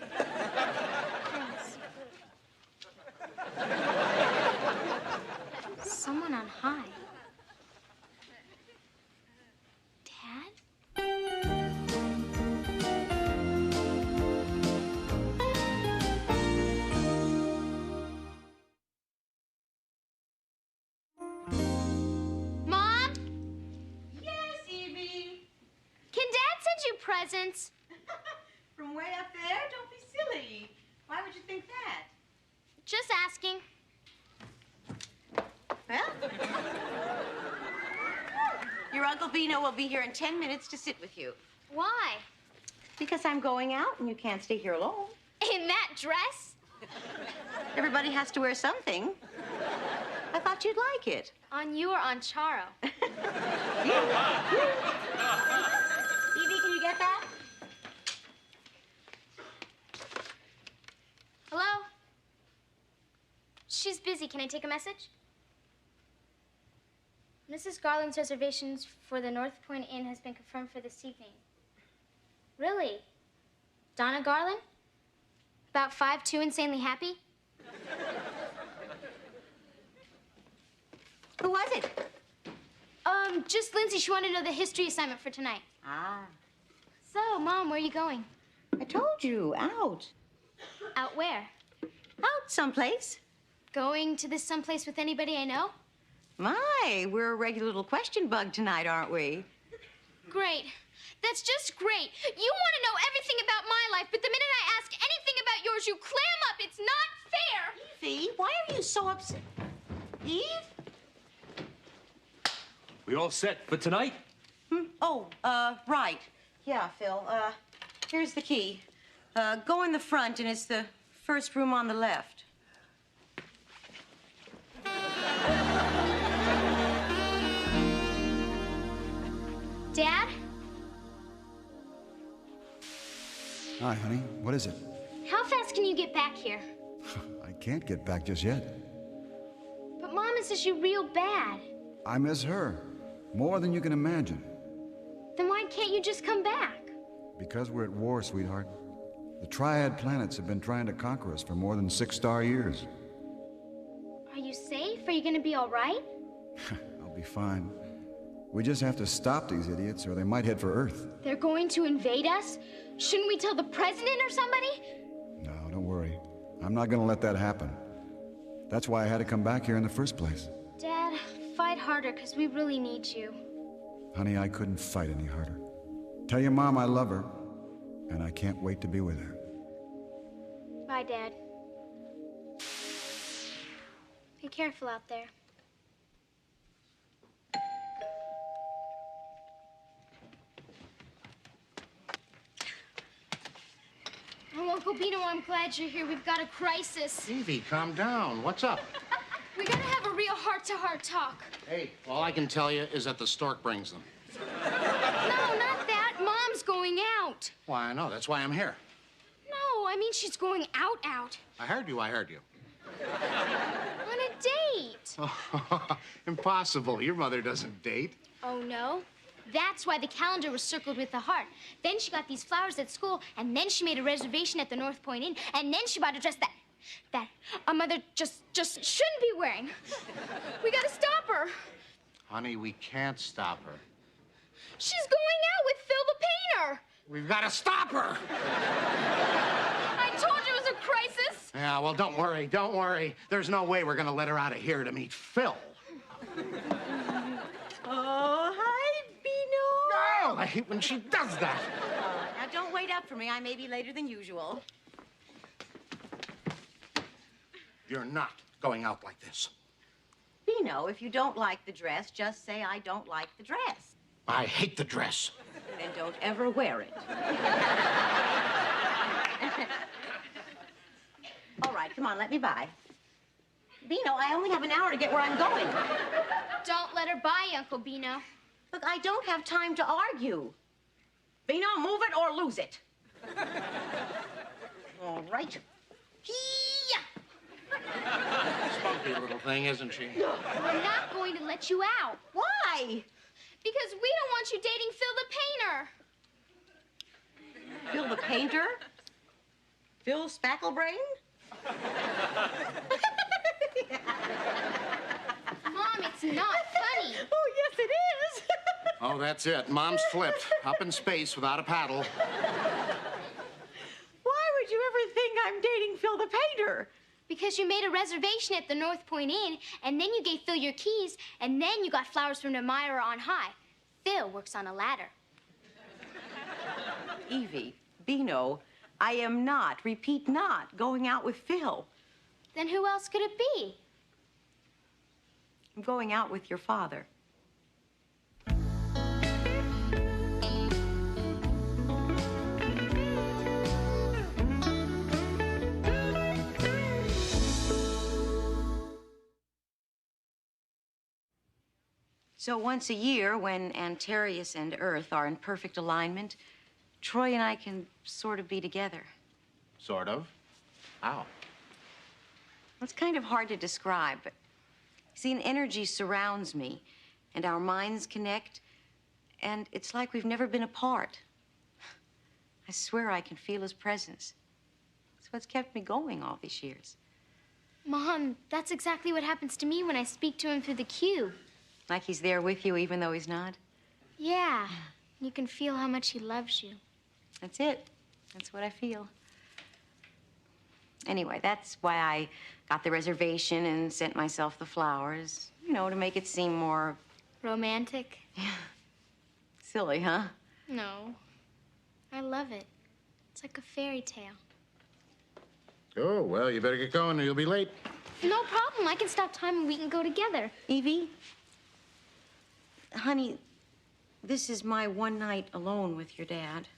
Thanks. Someone on high. Dad? Mom? Yes, Evie. Can Dad send you presents? From way up there? Don't be silly. Why would you think that? Just asking. Well, your Uncle Beano will be here in 10 minutes to sit with you. Why? Because I'm going out and you can't stay here alone. In that dress? Everybody has to wear something. I thought you'd like it. On you or on Charo? Evie, can you get that? Hello? She's busy. Can I take a message? Mrs. Garland's reservations for the North Point Inn has been confirmed for this evening. Really? Donna Garland? About 5'2", insanely happy? Who was it? Just Lindsay. She wanted to know the history assignment for tonight. Ah. So, Mom, where are you going? I told you, out. Out where? Out someplace. Going to this someplace with anybody I know? My, we're a regular little question bug tonight, aren't we? Great. That's just great. You want to know everything about my life, but the minute I ask anything about yours, you clam up. It's not fair. Evie, why are you so upset? Eve? We all set for tonight? Oh, right. Yeah, Phil. Here's the key. Go in the front, and it's the first room on the left. Dad? Hi, honey. What is it? How fast can you get back here? I can't get back just yet. But Mom misses you real bad. I miss her. More than you can imagine. Then why can't you just come back? Because we're at war, sweetheart. The Triad planets have been trying to conquer us for more than 6 star years. Are you safe? Are you gonna be all right? I'll be fine. We just have to stop these idiots or they might head for Earth. They're going to invade us? Shouldn't we tell the president or somebody? No, don't worry. I'm not gonna let that happen. That's why I had to come back here in the first place. Dad, fight harder, because we really need you. Honey, I couldn't fight any harder. Tell your mom I love her, and I can't wait to be with her. Bye, Dad. Be careful out there. Oh, Uncle Beano, I'm glad you're here. We've got a crisis. Evie, calm down. What's up? We gotta have a real heart-to-heart talk. Hey, all I can tell you is that the stork brings them. No, not that. Mom's going out. Why, I know. That's why I'm here. No, I mean she's going out. I heard you. On a date. Impossible. Your mother doesn't date. Oh, no? That's why the calendar was circled with the heart. Then she got these flowers at school, and then she made a reservation at the North Point Inn, and then she bought a dress that a mother just shouldn't be wearing. We gotta stop her. Honey, we can't stop her. She's going out with Phil the painter. We've got to stop her. I told you it was a crisis. Yeah, well, don't worry. There's no way we're going to let her out of here to meet Phil. Oh, hi, Beano. No, I hate when she does that. Now, don't wait up for me. I may be later than usual. You're not going out like this. Beano, if you don't like the dress, just say I don't like the dress. I hate the dress. Then don't ever wear it. All right, come on, let me by. Beano, I only have an hour to get where I'm going. Don't let her by, Uncle Beano. Look, I don't have time to argue. Beano, move it or lose it. All right. Hee-ya! Spunky little thing, isn't she? We're not going to let you out. Why? Because we don't want you dating Phil the painter. Phil the painter? Phil Spacklebrain? Mom, it's not funny. Oh, yes, it is. Oh, that's it. Mom's flipped. Up in space without a paddle. Why would you ever think I'm dating Phil the painter? Because you made a reservation at the North Point Inn, and then you gave Phil your keys, and then you got flowers from the Mayoral on high. Phil works on a ladder. Evie, Beano, I am not, repeat not, going out with Phil. Then who else could it be? I'm going out with your father. So once a year, when Antares and Earth are in perfect alignment, Troy and I can sort of be together. Sort of. How? It's kind of hard to describe, but see, an energy surrounds me, and our minds connect, and it's like we've never been apart. I swear I can feel his presence. It's what's kept me going all these years. Mom, that's exactly what happens to me when I speak to him through the cube. Like he's there with you even though he's not? Yeah, you can feel how much he loves you. That's it. That's what I feel. Anyway, that's why I got the reservation and sent myself the flowers, you know, to make it seem more... Romantic? Silly, huh? No. I love it. It's like a fairy tale. Oh, well, you better get going or you'll be late. No problem. I can stop time and we can go together. Evie? Honey, this is my one night alone with your dad.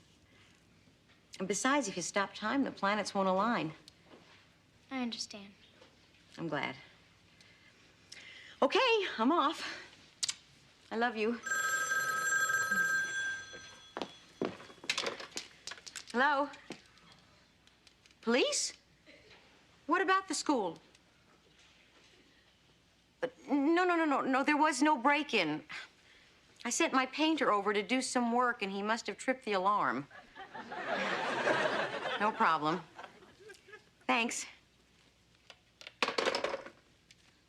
And besides, if you stop time, the planets won't align. I understand. I'm glad. Okay, I'm off. I love you. Hello? Police? What about the school? No, there was no break-in. I sent my painter over to do some work, and he must have tripped the alarm. No problem. Thanks.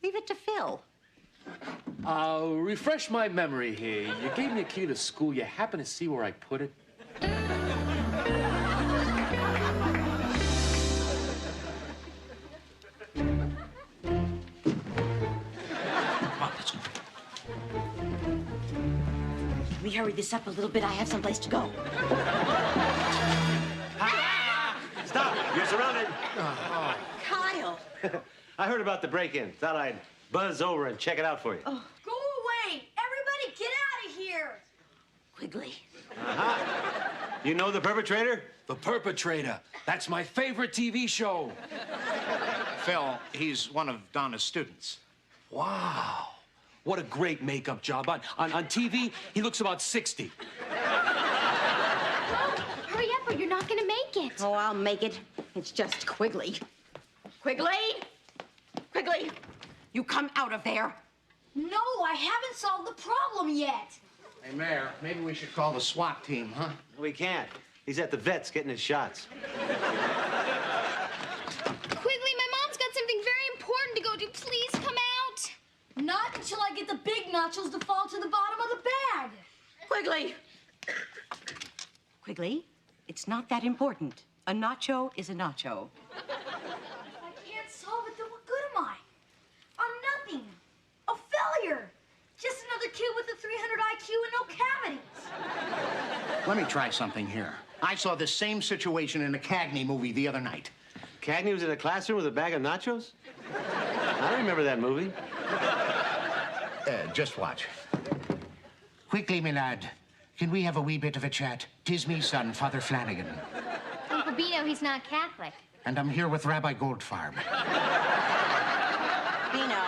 Leave it to Phil. Refresh my memory here. You gave me a key to school. You happen to see where I put it? Let me hurry this up a little bit. I have someplace to go. Stop! You're surrounded. Kyle! I heard about the break-in. Thought I'd buzz over and check it out for you. Go away! Everybody get out of here! Quigley. You know the perpetrator? The Perpetrator. That's my favorite TV show. Phil, he's one of Donna's students. Wow. What a great makeup job. On TV, he looks about 60. Hurry up or you're not gonna make it. Oh, I'll make it. It's just Quigley. Quigley! Quigley! You come out of there. No, I haven't solved the problem yet. Hey, Mayor, maybe we should call the SWAT team, huh? We can't. He's at the vet's getting his shots. Quigley, my mom's got something very important to go do. Please come out. Not until I get the big nachos to fall to the bottom of the bag. Quigley! Quigley, it's not that important. A nacho is a nacho. If I can't solve it, then what good am I? I'm nothing. A failure. Just another kid with a 300 IQ and no cavities. Let me try something here. I saw this same situation in a Cagney movie the other night. Cagney was in a classroom with a bag of nachos? I remember that movie. Just watch. Quickly, me lad. Can we have a wee bit of a chat? 'Tis me son, Father Flanagan. Uncle Beano, he's not Catholic. And I'm here with Rabbi Goldfarb. Beano,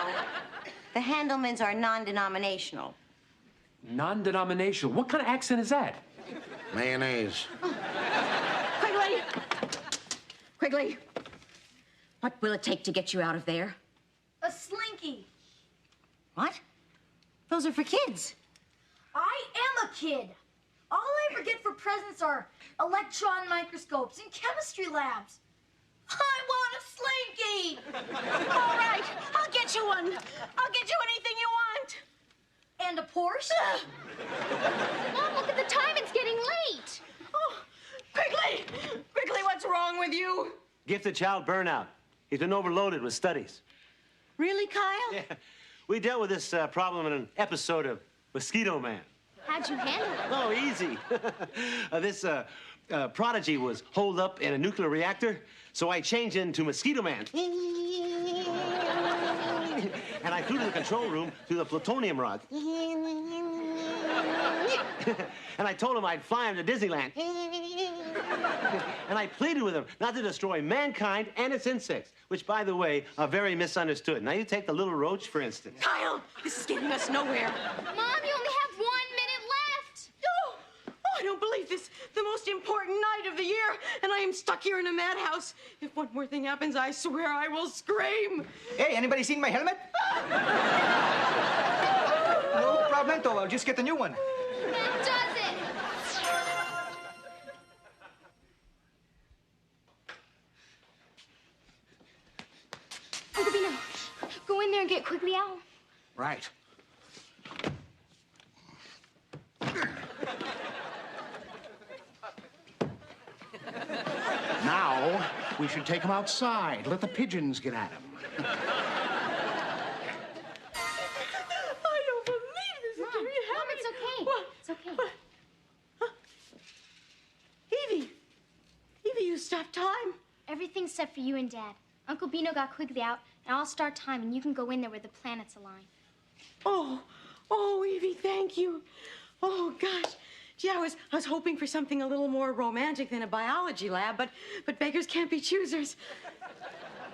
the Handelmans are non-denominational. Non-denominational. What kind of accent is that? Mayonnaise. Quigley! Quigley! What will it take to get you out of there? A slinky. What? Those are for kids. I am a kid. All I ever get for presents are electron microscopes and chemistry labs. I want a slinky. All right, I'll get you one. I'll get you anything you want. And a Porsche? Mom, look at the time. It's getting late. Oh, Quigley! Quigley, what's wrong with you? Gifted child burnout. He's been overloaded with studies. Really, Kyle? Yeah. We dealt with this problem in an episode of Mosquito Man. How'd you handle it? Oh, easy. This prodigy was holed up in a nuclear reactor, so I changed into Mosquito Man. And I flew to the control room through the plutonium rod. And I told him I'd fly him to Disneyland. And I pleaded with him not to destroy mankind and its insects, which, by the way, are very misunderstood. Now, you take the little roach, for instance. Kyle, this is getting us nowhere. Mom, you only have 1 minute left. Oh, I don't believe this. The most important night of the year, and I am stuck here in a madhouse. If one more thing happens, I swear I will scream. Hey, anybody seen my helmet? No problemo. I'll just get a new one. That does it. Uncle Beano, go in there and get Quigley out. Right. Now, we should take him outside. Let the pigeons get at him. I don't believe this is Mom, really happening. it's okay. What? It's okay. What? Huh? Evie! Evie, you stopped time. Everything's set for you and Dad. Uncle Beano got Quigley out, and I'll start time, and you can go in there where the planets align. Oh, Evie, thank you. Oh, gosh. Gee, I was hoping for something a little more romantic than a biology lab, but beggars can't be choosers.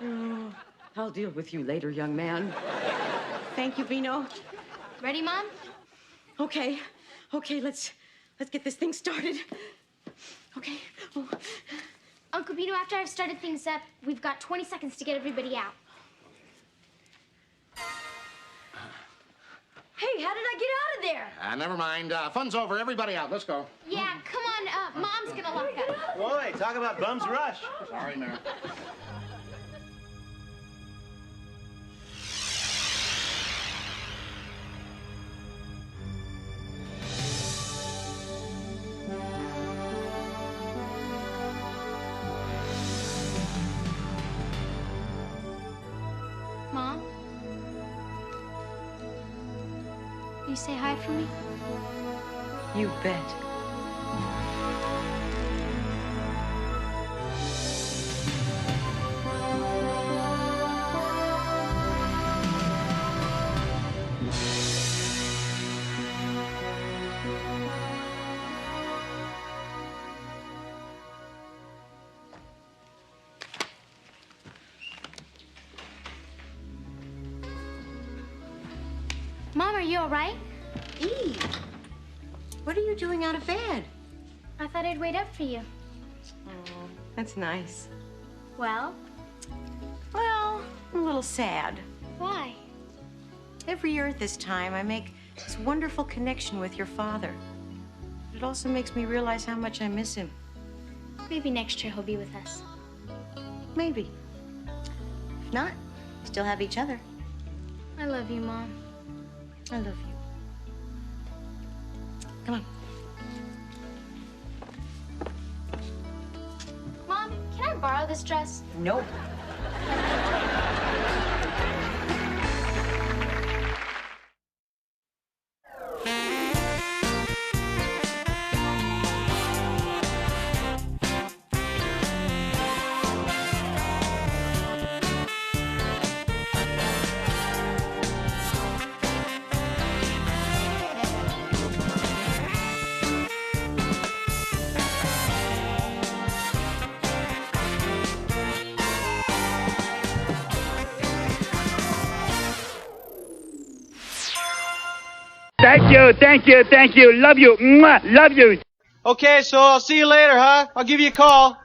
Oh, I'll deal with you later, young man. Thank you, Beano. Ready, Mom? Okay, let's get this thing started. Okay. Oh. Uncle Beano, after I've started things up, we've got 20 seconds to get everybody out. Hey, how did I get out of there? Never mind. Fun's over. Everybody out. Let's go. Yeah, come on. Mom's gonna lock up. Boy, talk about bums rush. Sorry, Mary. Mom? You say hi for me? You bet. Mom, are you all right? Eve, what are you doing out of bed? I thought I'd wait up for you. Oh, that's nice. Well? Well, I'm a little sad. Why? Every year at this time, I make this wonderful connection with your father. It also makes me realize how much I miss him. Maybe next year he'll be with us. Maybe. If not, we still have each other. I love you, Mom. I love you. Come on. Mom, can I borrow this dress? Nope. Thank you. Love you. Mwah. Love you. Okay, so I'll see you later, huh? I'll give you a call.